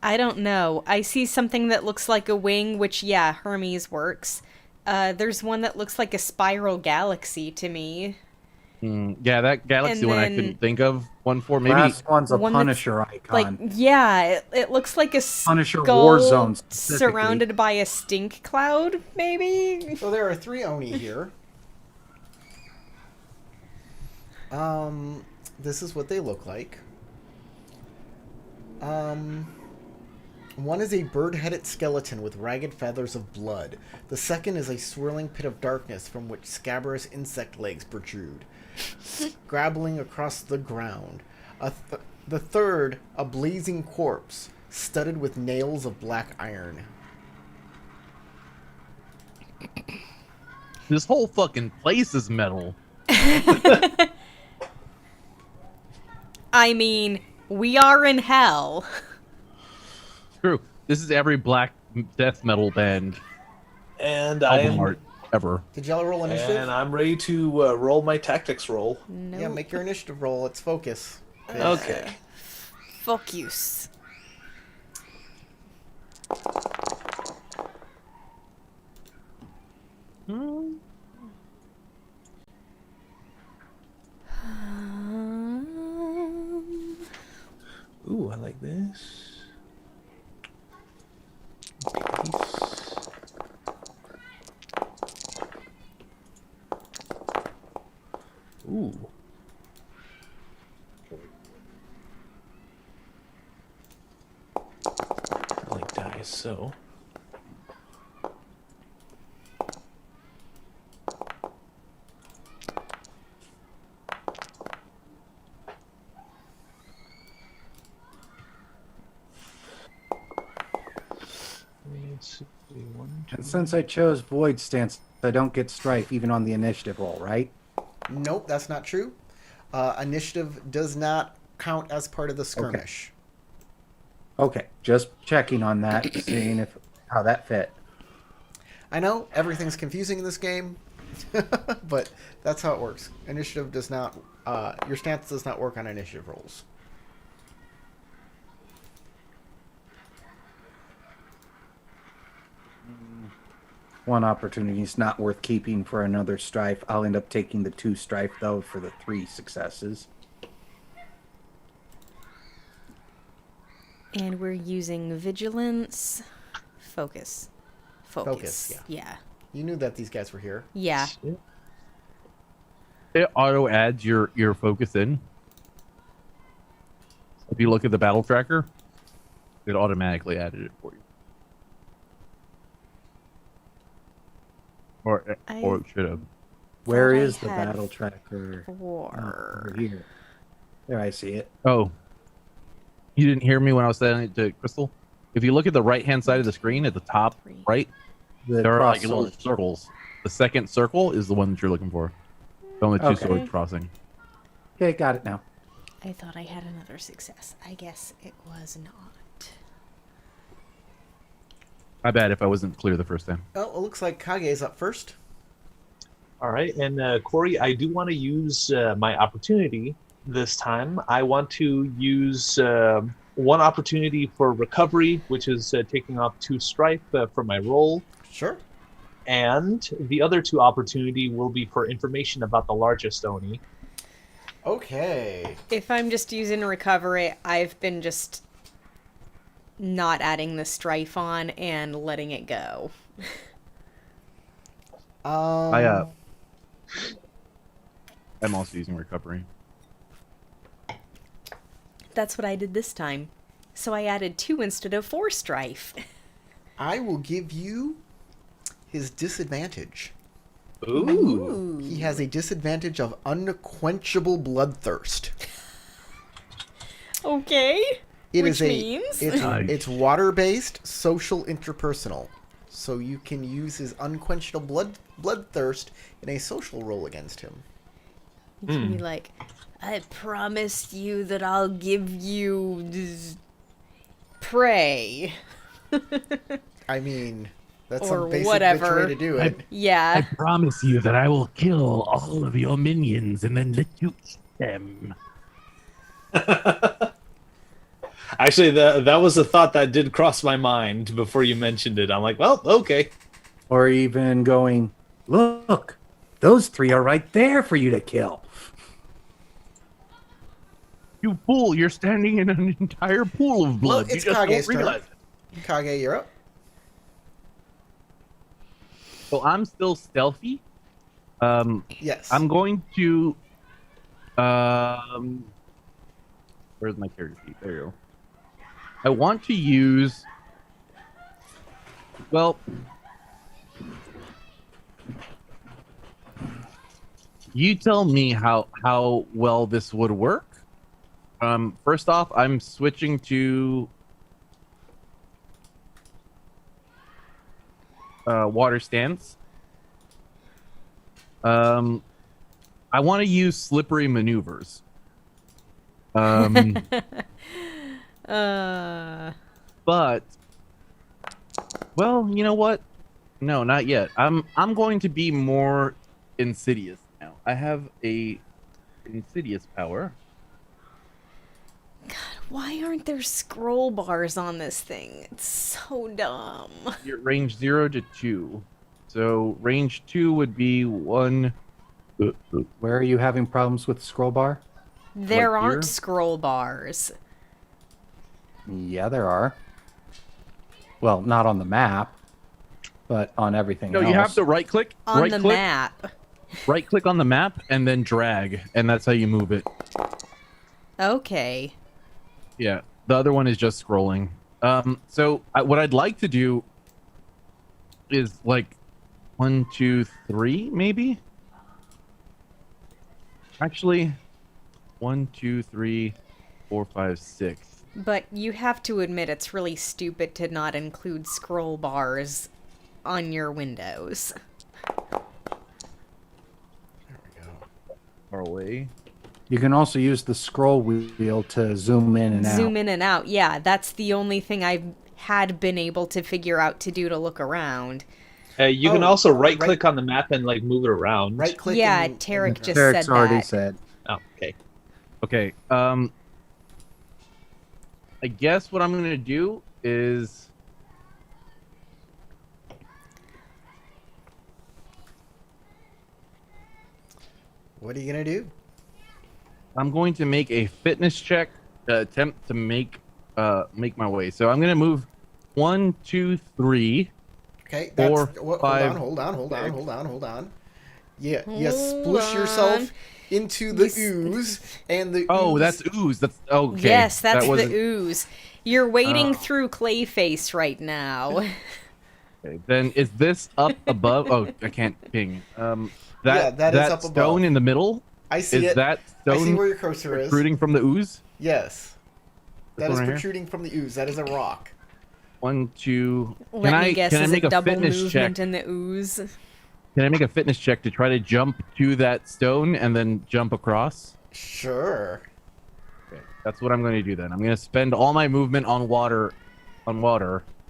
I don't know. I see something that looks like a wing, which, yeah, Hermes works. There's one that looks like a spiral galaxy to me. Yeah, that galaxy And one I then- couldn't think of one for. Maybe Last one's a one that's, Punisher Like, icon. yeah, it looks like a Punisher skull Warzone specifically. surrounded by a stink cloud, maybe? So there are 3 Oni here. This is what they look like. One is a bird-headed skeleton with ragged feathers of blood. The second is a swirling pit of darkness from which scabrous insect legs protrude, scrabbling across the ground. The third, a blazing corpse, studded with nails of black iron. this whole fucking place is metal. I mean, we are in hell. True. This is every black death metal band And I album am art ever. Did y'all roll initiative? and I'm ready to roll my tactics roll. No. Yeah, make your initiative roll. Let's focus. Okay. Focus. Ooh, I like this. Ooh. I like dice, so And since I chose Void stance, I don't get strife even on the initiative roll, right? Nope, that's not true. Initiative does not count as part of the skirmish. Okay, just checking on that, seeing if how that fit. I know everything's confusing in this game, but that's how it works. Initiative does not. Your stance does not work on initiative rolls. One opportunity is not worth keeping for another strife. I'll end up taking the 2 strife, though, for the 3 successes. And we're using vigilance, focus. Focus, Yeah. You knew that these guys were here. Yeah. It auto adds your focus in. If you look at the battle tracker, it automatically added it for you. Or it should have. Where Thought I is the had battle tracker? 4. Over here. There, I see it. Oh, you didn't hear me when I was saying it to Crystal? If you look at the right-hand side of the screen at the top right, The there are cross like little sword. circles. The second circle is the one that you're looking for. The only two Okay. swords crossing. Okay, got it now. I thought I had another success. I guess it was not. My bad if I wasn't clear the first time. Oh, it looks like Kage's up first. All right, and Corey, I do want to use my opportunity this time. I want to use one opportunity for recovery, which is taking off 2 strife for my roll, Sure. and the other 2 opportunity will be for information about the largest Oni. Okay. If I'm just using recovery, I've been just not adding the strife on and letting it go. I'm also using recovery. That's what I did this time. So I added 2 instead of 4 strife. I will give you his disadvantage. Ooh. He has a disadvantage of unquenchable bloodthirst. Okay. Which means? It's water-based, social, interpersonal. So you can use his unquenchable bloodthirst in a social role against him. You can be like, I promised you that I'll give you prey. I mean, that's Or some basic whatever. bitch way to do it. Yeah. promise you that I will kill all of your minions and then let you eat them. Actually, that was a thought that did cross my mind before you mentioned it. I'm like, well, okay. Or even going, look, those 3 are right there for you to kill. You fool, you're standing in an entire pool of Well, blood. it's you just Kage's don't turn. realize it. Kage, you're up. So I'm still stealthy. Yes. I'm going to where's my character sheet? There you go. I want to use you tell me how well this would work. First off, I'm switching to water stance. I want to use slippery maneuvers. But well, you know what? No, not yet. I'm going to be more insidious now. I have a insidious power. Why aren't there scroll bars on this thing? It's so dumb. Your range 0 to 2. So range 2 would be 1. Where are you having problems with scroll bar? There Like aren't here? scroll bars. Yeah, there are. Well, not on the map, but on everything No, else. you have to right click On the map. right click on the map and then drag, and that's how you move it. Okay. Yeah, the other one is just scrolling. So what I'd like to do is like 1, 2, 3, maybe. Actually, 1, 2, 3, 4, 5, 6. But you have to admit it's really stupid to not include scroll bars on your windows. There we go. Far away. You can also use the scroll wheel to zoom in and out. Zoom in and out. Yeah, that's the only thing I had been able to figure out to do to look around. You can Oh, also right-click on the map and like move it around. Right click. Yeah, and- Tarek just Derek's said already that. said. Oh, okay. Okay. I guess what I'm gonna do is What are you gonna do? I'm going to make a fitness check attempt to make my way. So I'm gonna move 1, 2, 3. Okay, that's 4, 5, hold on. Yeah, you Hold sploosh yourself on. into the You ooze, and the Oh, ooze, that's ooze. That's okay. Yes, that's that the wasn't- ooze. You're wading Oh. through Clayface right now. Okay, then is this up above? Oh, I can't ping. Yeah, that is up stone above. in the middle. I see Is it. that I see stone where your cursor is. protruding from the ooze? Yes, that one is right here? protruding from the ooze. That is a rock. 1, 2. Let me guess, can I is make it a double fitness movement check? in the ooze? Can I make a fitness check to try to jump to that stone and then jump across? Sure. Okay, that's what I'm going to do then. I'm going to spend all my movement on water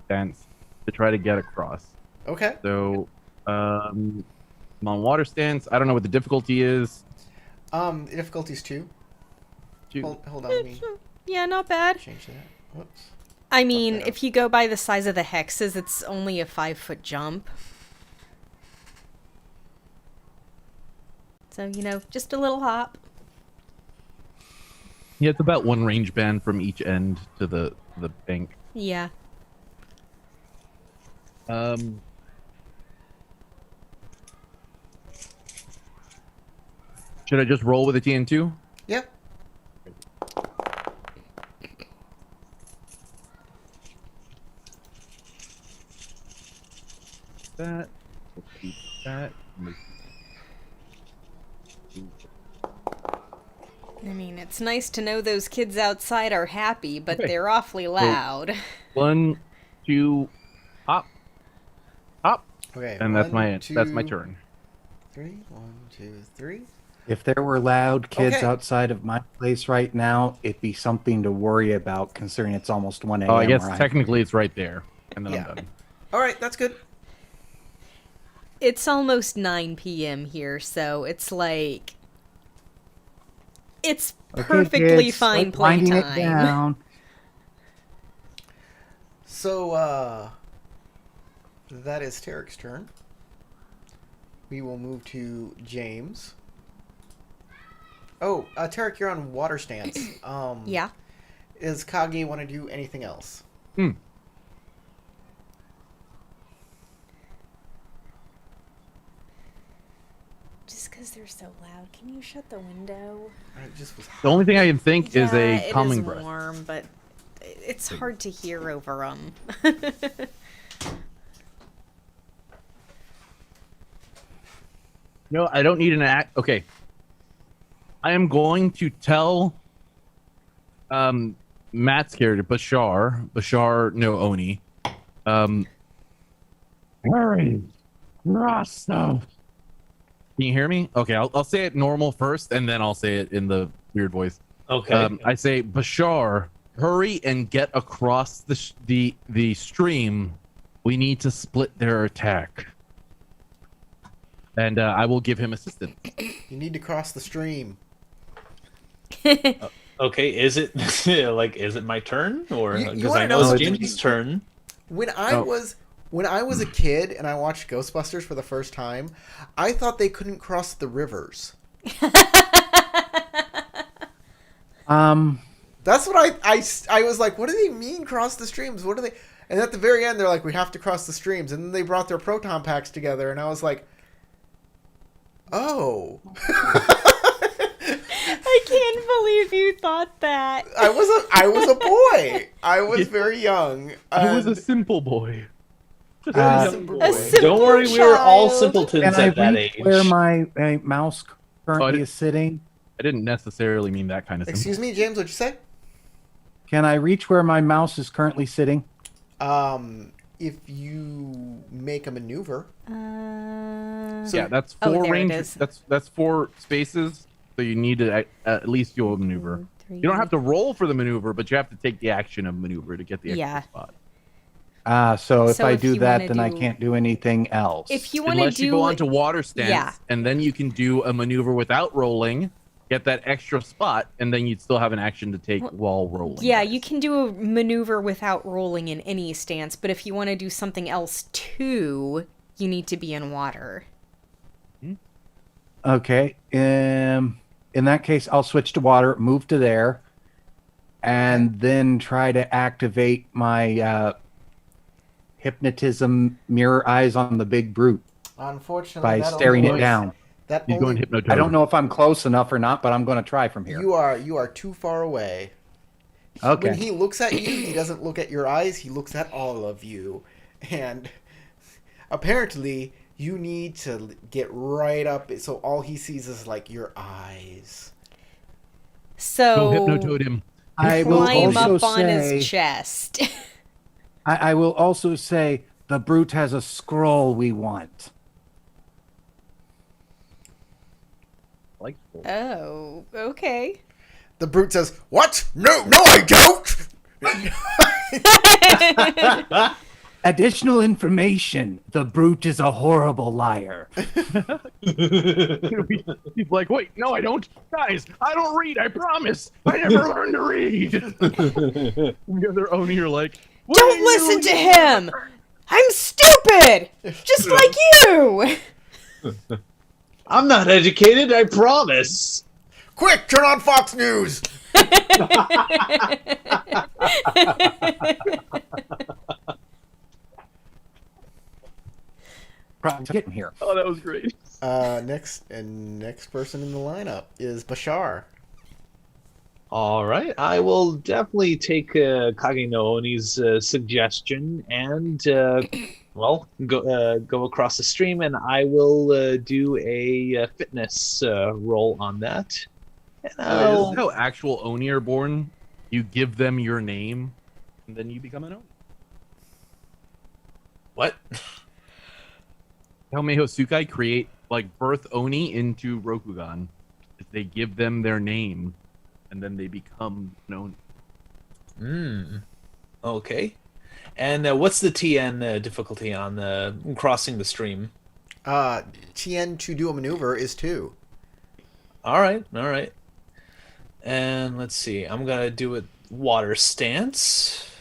dance to try to get across. Okay. So, I'm on water stance. I don't know what the difficulty is. The difficulty's 2. Hold on, let me Yeah, not bad. change that. Whoops. I mean, that if you go by the size of the hexes, it's only a 5-foot jump. So, just a little hop. Yeah, it's about one range band from each end to the bank. Yeah. Should I just roll with a TN2? Yep. That. Let's keep that. I mean, it's nice to know those kids outside are happy, but Okay. they're awfully loud. 1, 2, hop, hop, Okay. and that's my 1, 2, turn. 3. 1, 2, 3. If there were loud kids Okay. outside of my place right now, it'd be something to worry about considering it's almost 1 a.m. Oh, I guess right? technically it's right there, and then Yeah. I'm done. All right, that's good. It's almost 9 p.m. here, so it's like... It's Okay, perfectly kids, fine start winding it playtime. down. So, that is Tarek's turn. We will move to James. Oh, Tarek, you're on water stance. Yeah. Does Kage want to do anything else? Just because they're so loud, can you shut the window? It just was The only thing I can think is Yeah, a it calming is breath. warm, but it's hard to hear over them. No, I don't need an act. Okay. I am going to tell Matt's character, Bashar no Oni. Hurry, Rostov. Can you hear me? Okay, I'll say it normal first, and then I'll say it in the weird voice. Okay. I say, Bashar, hurry and get across the stream. We need to split their attack. And I will give him assistance. You need to cross the stream. Okay, is it is it my turn or You because wanna I know know it's something? James' turn? When I Oh. was a kid and I watched Ghostbusters for the first time, I thought they couldn't cross the rivers. That's what I was like, what do they mean cross the streams? What do they? And at the very end, they're like, we have to cross the streams. And then they brought their proton packs together, and I was like, oh. I can't believe you thought that. I was a boy. I was very young. I was a and- simple boy. Just Uh, a young boy. A simple Don't worry, we were all child. simpletons Can I at that reach age. where my mouse currently did- is sitting? I didn't necessarily mean that kind of simple. Excuse me, James. What'd you say? Can I reach where my mouse is currently sitting? if you make a maneuver. Yeah, that's Oh, 4 there it range. is. That's 4 spaces. So you need to at least do a maneuver. 2, 3. You don't have to roll for the maneuver, but you have to take the action of maneuver to get the extra Yeah. spot. So if So I if do you that, wanna then I do- can't do anything else. If you want to Unless do, you go onto water stance, yeah. and then you can do a maneuver without rolling, get that extra spot, and then you'd still have an action to take while rolling. yeah, guys. you can do a maneuver without rolling in any stance, but if you want to do something else too, you need to be in water. Okay. In that case, I'll switch to water, move to there, and then try to activate my hypnotism mirror eyes on the big brute Unfortunately, by that staring only it down. That He's going only, hypnotoad. I don't know if I'm close enough or not, but I'm going to try from here. you are too far away. Okay. When he looks at you, he doesn't look at your eyes. He looks at all of you, and apparently, you need to get right up. So all he sees is like your eyes. Go So hypnotoad him. I will climb also up on say, his chest. I will also say the brute has a scroll we want. Like Oh, okay. The brute says, "What? No, I don't." Additional information. The brute is a horrible liar. He's like, wait, no, I don't. Guys, I don't read. I promise. I never learned to read. The other Oni are like, what are Don't you listen to doing? him! I'm stupid! Just like you! I'm not educated, I promise. Quick, turn on Fox News. Probably getting here. Oh, that was great. Next person in the lineup is Bashar. All right, I will definitely take Kage no Oni's suggestion and go across the stream, and I will do a fitness roll on that. And This I'll is how actual Oni are born. You give them your name, and then you become an Oni. what? How Meiho Sukai create like birth Oni into Rokugan. Is they give them their name, and then they become an Oni. Okay. And what's the TN difficulty on crossing the stream? TN to do a maneuver is 2. All right. And let's see. I'm gonna do a water stance.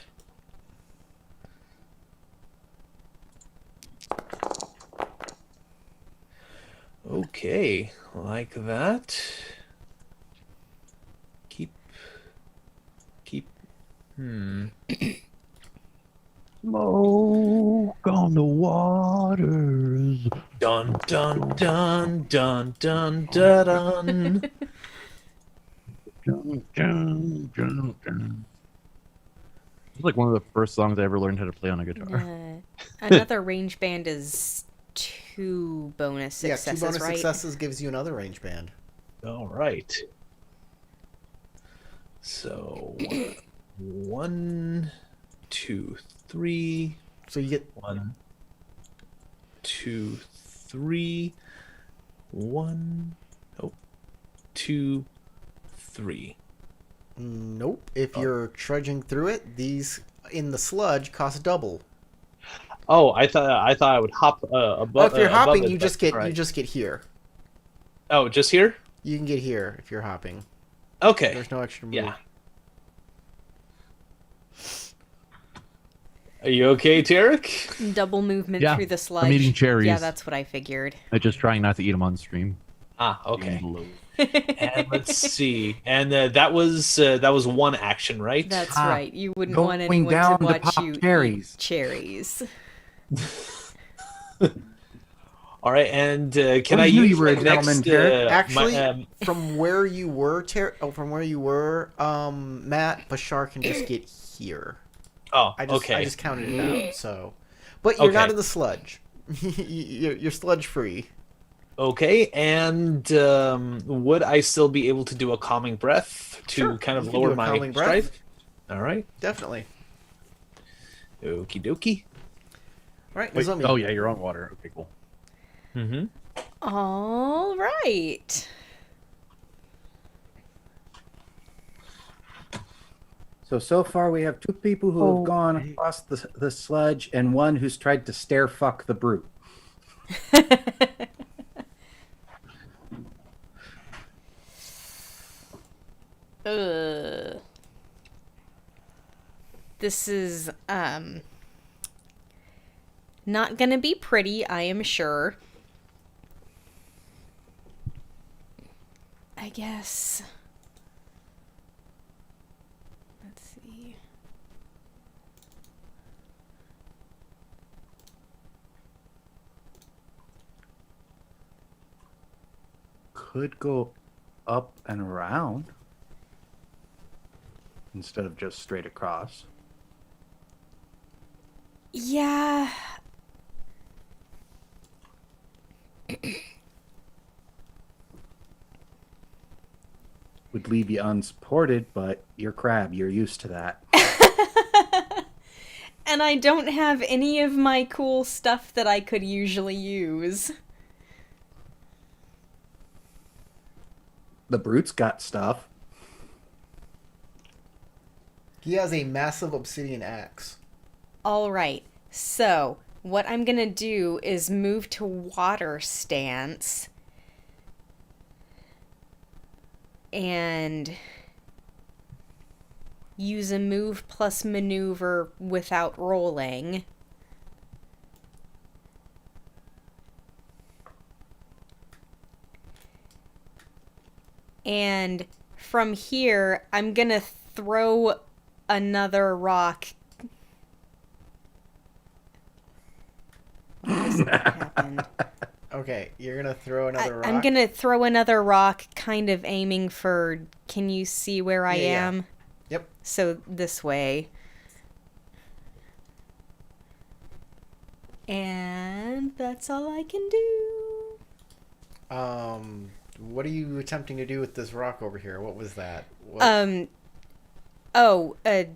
Okay, like that. Keep. Smoke on the waters. Dun dun dun dun dun dun dun. It's like one of the first songs I ever learned how to play on a guitar. Another range band is 2 bonus Yeah, successes, 2 bonus right? successes gives you another range band. All right. So 1, 2, 3. So you get 1, 2, 3. 1. Oh, 2, 3. nope. If you're trudging through it, these in the sludge cost double. Oh, I thought I would hop above. But if you're above hopping, it, you but- just get right. you just get here. Oh, just here? You can get here if you're hopping. Okay. There's no extra move. Yeah. Are you okay, Tarek? Double movement Yeah, through the sludge. I'm eating cherries. Yeah, that's what I figured. I'm just trying not to eat them on stream. Ah, okay. And let's see. And that was 1 action, right? That's Ah, right. You wouldn't going want anyone down to to watch pop you cherries. eat cherries. All right. And can I I knew use you were a my gentleman, next? Tarek. Actually, from where you were, Matt, Bashar can just get here. I just counted it out. So, but you're not Okay. in the sludge. you're sludge free. Okay. And would I still be able to do a calming breath to Sure, kind of you can do lower a my calming breath. strife? All right. Definitely. Okie dokie. Right. Wait, Izumi. oh yeah, you're on water. Okay, cool. Mm-hmm. All right. So far we have 2 people who have gone across the sludge and 1 who's tried to stare fuck the brute. This is not gonna be pretty, I am sure. I guess. Let's see. Could go up and around instead of just straight across. Yeah. Would leave you unsupported, but you're crab. You're used to that. And I don't have any of my cool stuff that I could usually use. The brute's got stuff. He has a massive obsidian axe. All right. So, what I'm going to do is move to water stance. And use a move plus maneuver without rolling. And from here, I'm gonna throw another rock. What just happened? Okay, you're gonna throw another rock. I'm gonna throw another rock, kind of aiming for. Can you see where I Yeah. am? Yep. So this way. And that's all I can do. What are you attempting to do with this rock over here? What was that? What? A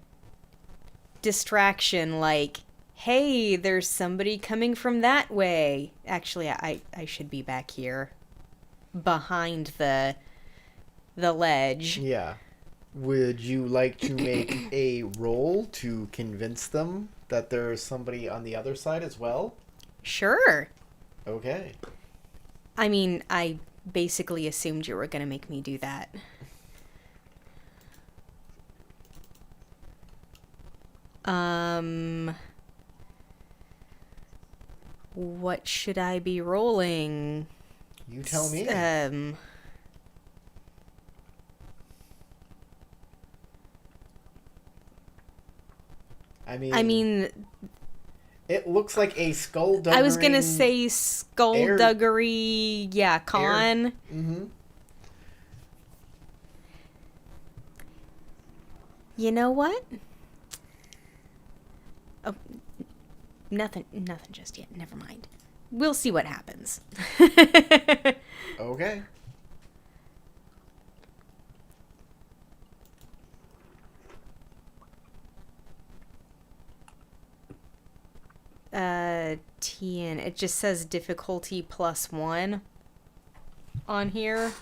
distraction, like, hey, there's somebody coming from that way. Actually, I should be back here behind the ledge. Yeah. Would you like to make a roll to convince them that there's somebody on the other side as well? Sure. Okay. I mean, I basically assumed you were going to make me do that. What should I be rolling? You tell me. I mean, it looks like a skullduggery. I was gonna say skullduggery, yeah, con. Mm-hmm. You know what? Oh, nothing just yet. Never mind. We'll see what happens. Okay. TN. It just says difficulty +1 on here.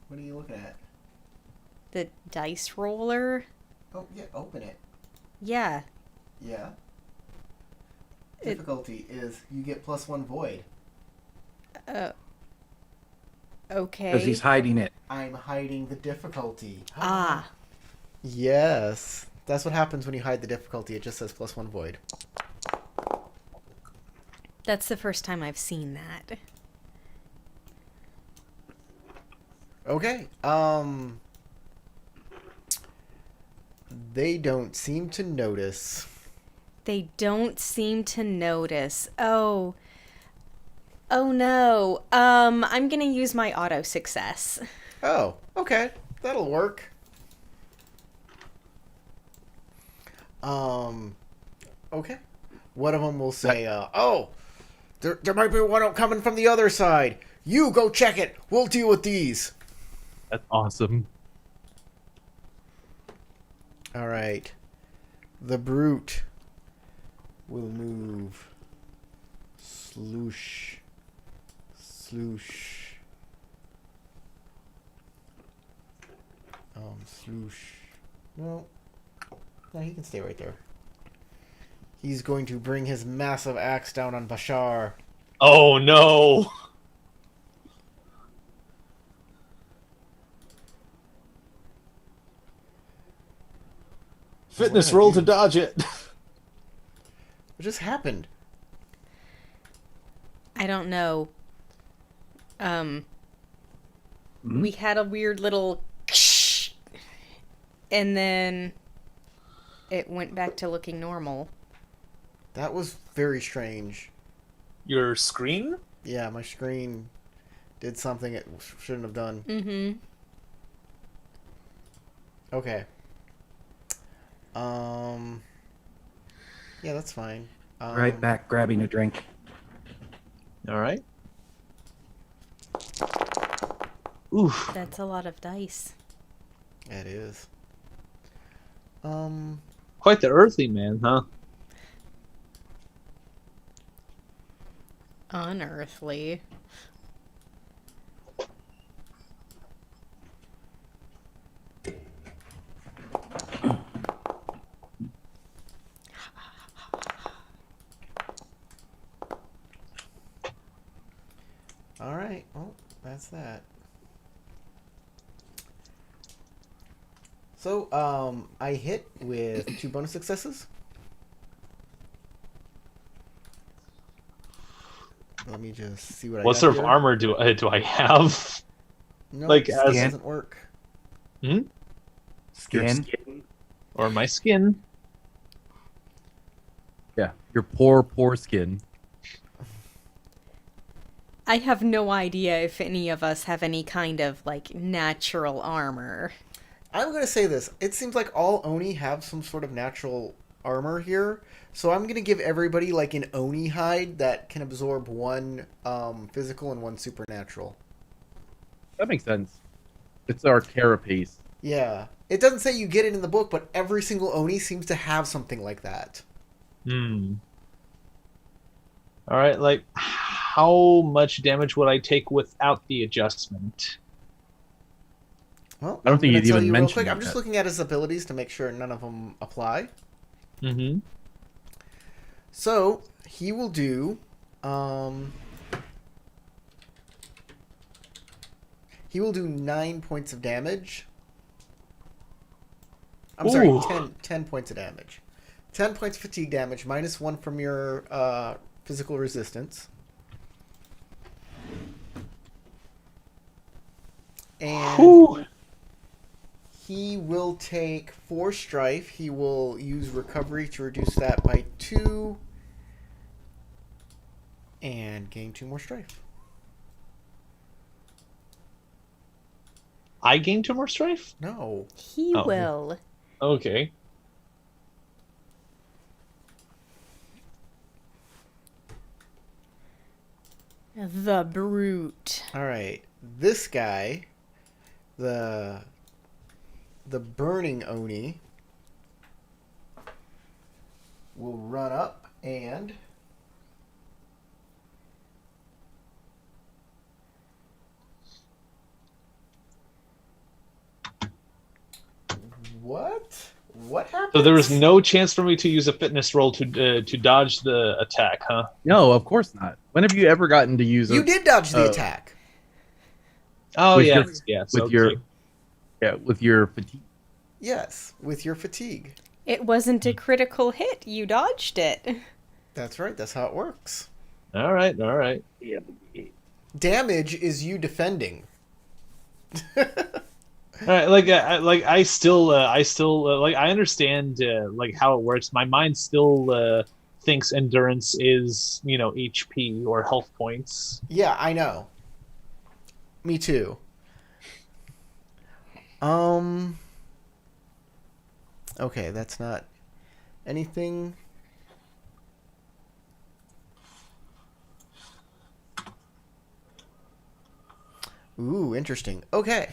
What are you looking at? The dice roller. Oh, yeah, open it. Yeah. Yeah. Difficulty is you get +1 void. Okay. Because he's hiding it. I'm hiding the difficulty. Ah. Yes. That's what happens when you hide the difficulty. It just says +1 void. That's the first time I've seen that. Okay. They don't seem to notice. They don't seem to notice. Oh. Oh no. I'm gonna use my auto success. Oh, okay. That'll work. Okay. One of them will say, oh, there might be one coming from the other side. You go check it. We'll deal with these. That's awesome. All right. The brute will move Sloosh. Sloosh. Sloosh. No. No, he can stay right there. He's going to bring his massive axe down on Bashar. Oh no! Fitness roll to dodge it. What just happened? I don't know. We had a weird little and then it went back to looking normal. That was very strange. Your screen? Yeah, my screen did something it shouldn't have done. Mm-hmm. Okay. Yeah, that's fine. Right back, grabbing a drink. All right. Oof. That's a lot of dice. It is. Quite the earthly man, huh? Unearthly. All right. Well, that's that. So, I hit with 2 bonus successes. Let me just see what I What got sort of here. armor do I have? No, like, this as- doesn't work. Hmm? Your Skin. skin or my skin? Yeah, your poor skin. I have no idea if any of us have any kind of, like, natural armor. I'm going to say this. It seems like all Oni have some sort of natural armor here. So I'm going to give everybody like an Oni hide that can absorb 1 physical and 1 supernatural. That makes sense. It's our carapace. Yeah. It doesn't say you get it in the book, but every single Oni seems to have something like that. Hmm. All right. Like, how much damage would I take without the adjustment? Well, I don't think I'm gonna you'd tell even you real mention quick. I'm that. just looking at his abilities to make sure none of them apply. Mm-hmm. So he will do. He will do 9 points of damage. I'm sorry, Ooh. 10 points of damage. 10 points fatigue damage, minus 1 from your physical resistance. And Whew. he will take 4 strife. He will use recovery to reduce that by 2. And gain 2 more strife. I gain 2 more strife? No. He Oh. will. Okay. The brute. Alright. This guy, the burning Oni, will run up and what happened? So there was no chance for me to use a fitness roll to dodge the attack, huh? No, of course not. When have you ever gotten to use You did dodge the attack. Oh With yeah, your- yes. with okay. your fatigue? Yes, with your fatigue. It wasn't a critical hit. You dodged it. That's right. That's how it works. All right, all right. Damage is you defending. All right, I still like I understand like how it works. My mind still thinks endurance is HP or health points. Yeah, I know. Me too. Okay, that's not anything. Ooh, interesting. Okay.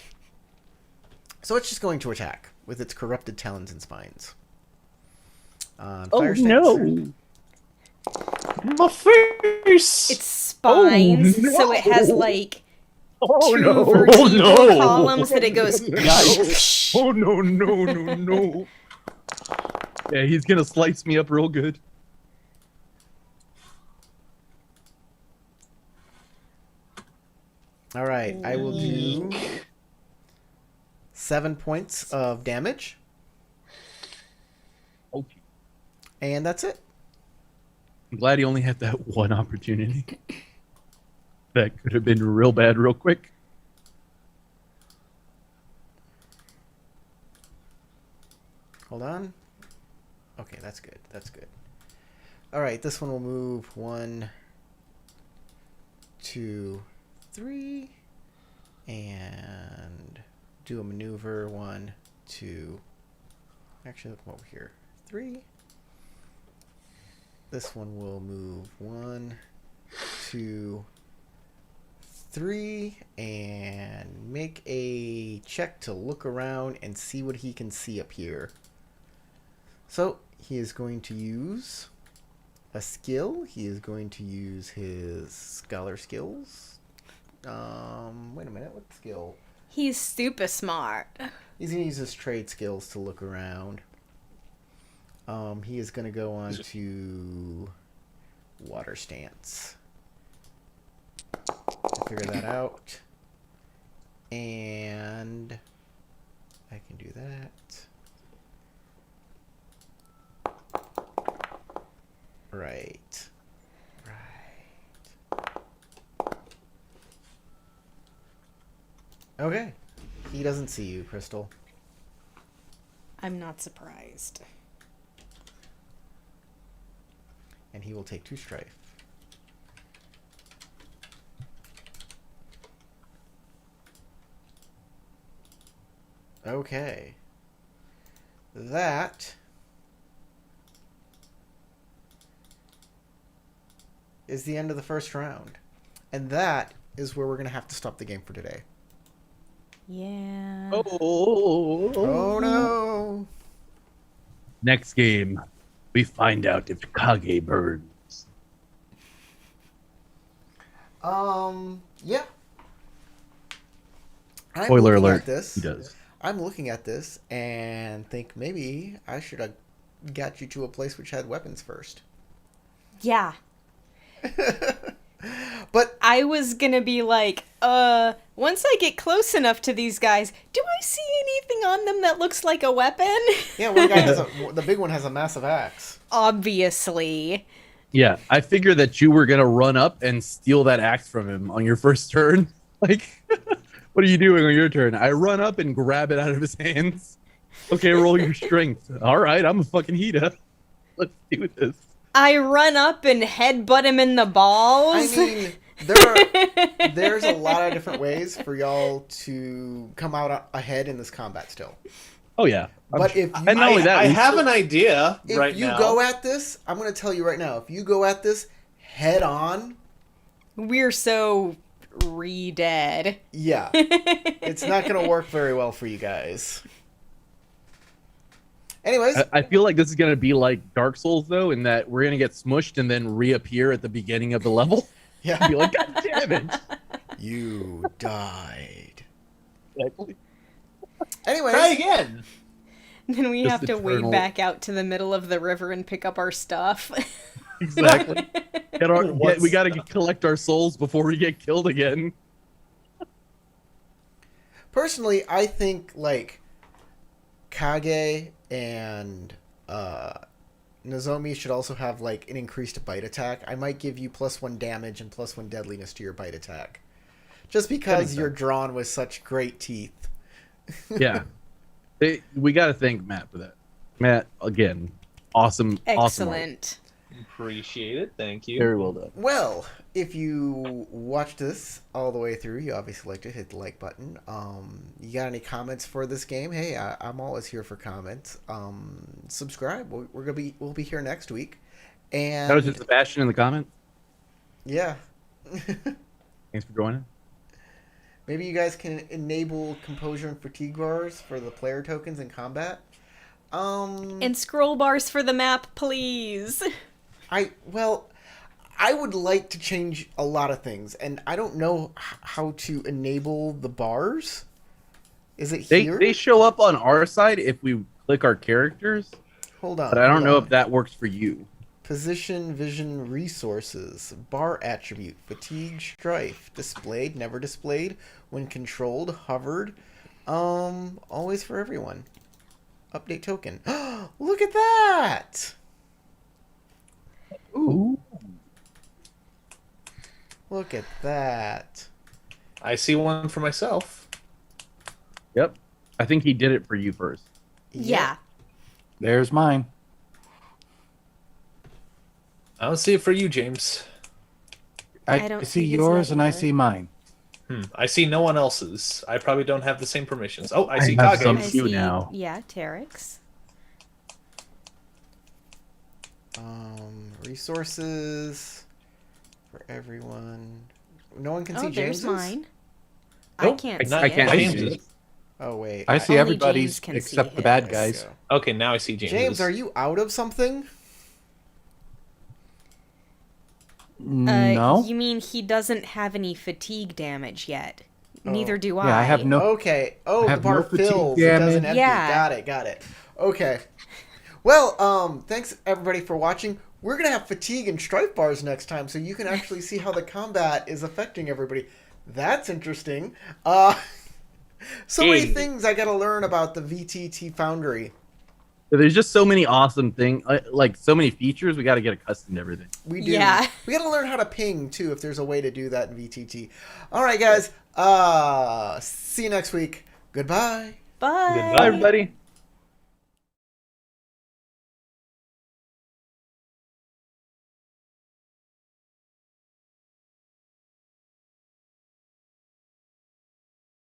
So it's just going to attack with its corrupted talons and spines. Oh Fire Snake's no! turn. My face! Its spines, no. so it has like Oh two no! vertebral no. columns that it goes. Oh no! No! Yeah, he's gonna slice me up real good. All right, I will do 7 points of damage, Okay. and that's it. I'm glad he only had that one opportunity. That could have been real bad real quick. Hold on. Okay, that's good. That's good. All right, this one will move 1, 2, 3, and do a maneuver. 1, 2. Actually, look over here. 3. This one will move 1, 2, 3, and make a check to look around and see what he can see up here. So he is going to use a skill. He is going to use his scholar skills. Wait a minute, what skill? He's super smart. He's going to use his trade skills to look around. He is going to go on to water stance. Figure that out. And I can do that. Right. Okay. He doesn't see you, Crystal. I'm not surprised. And he will take 2 strife. Okay. That is the end of the first round. And that is where we're going to have to stop the game for today. Yeah. Oh no! Next game, we find out if Kage burns. Yeah. I'm Spoiler looking alert, at this. he does. I'm looking at this and think maybe I should have got you to a place which had weapons first. Yeah. But I was gonna be like, once I get close enough to these guys, do I see anything on them that looks like a weapon? yeah, one guy has the big one has a massive axe. Obviously. Yeah, I figured that you were gonna run up and steal that axe from him on your first turn. Like, what are you doing on your turn? I run up and grab it out of his hands. Okay, roll your strength. All right, I'm a fucking Hida. Let's do this. I run up and headbutt him in the balls. I mean, there's a lot of different ways for y'all to come out ahead in this combat still. Oh yeah, But if you, and not only that, I we have an idea if right you now. go at this, I'm going to tell you right now, if you go at this head on, We're so re-dead. yeah, it's not going to work very well for you guys. Anyways, I feel like this is gonna be like Dark Souls though, in that we're gonna get smushed and then reappear at the beginning of the level. yeah, Be like, God damn it! you died. Exactly. Anyways, Try again. Then we Just have to eternal. wade back out to the middle of the river and pick up our stuff. Exactly. What's We gotta collect our souls before we get killed again. personally, I think like Kage and Nozomi should also have like an increased bite attack. I might give you +1 damage and +1 deadliness to your bite attack, just because you're drawn with such great teeth. Yeah. We gotta thank Matt for that. Matt, again, awesome. Awesome art. Excellent. Appreciate it. Thank you. Very well done. Well, if you watched this all the way through, you obviously liked it. Hit the like button. You got any comments for this game? Hey, I'm always here for comments. Subscribe. We'll be here next week. And That was just Sebastian in the comment. yeah. Thanks for joining. Maybe you guys can enable composure and fatigue bars for the player tokens in combat. And scroll bars for the map, please. I would like to change a lot of things, and I don't know how to enable the bars. Is it here? They show up on our side if we click our characters, Hold on. but I don't hold know on. if that works for you. Position, vision, resources, bar attribute, fatigue, strife, displayed, never displayed, when controlled, hovered, always for everyone. Update token. Look at that! Ooh. Look at that. I see one for myself. Yep. I think he did it for you first. Yeah. There's mine. I don't see it for you, James. I don't see see his yours and I either. see mine. I see no one else's. I probably don't have the same permissions. Oh, I see have Kage. some- I you see, now. yeah, Terex. Resources for everyone. No one can see Oh, there's James's? mine. Nope, I can't see not- I it. can't I see see it. it. Oh, wait. I see Only everybody's James can see except the bad his. guys. Go. Okay, now I see James. James, are you out of something? No. You mean he doesn't have any fatigue damage yet? Neither do I. Yeah, I have no. Okay. Oh, I the have bar no fatigue fills. It doesn't damage. empty. Yeah. Got it. Okay. Well, thanks everybody for watching. We're gonna have fatigue and strife bars next time, so you can actually see how the combat is affecting everybody. That's interesting. So many things I gotta learn about the VTT Foundry. There's just so many awesome things, like so many features. We got to get accustomed to everything. We do. Yeah. We gotta learn how to ping too, if there's a way to do that in VTT. All right, guys. See you next week. Goodbye. Bye. Goodbye. Bye, everybody.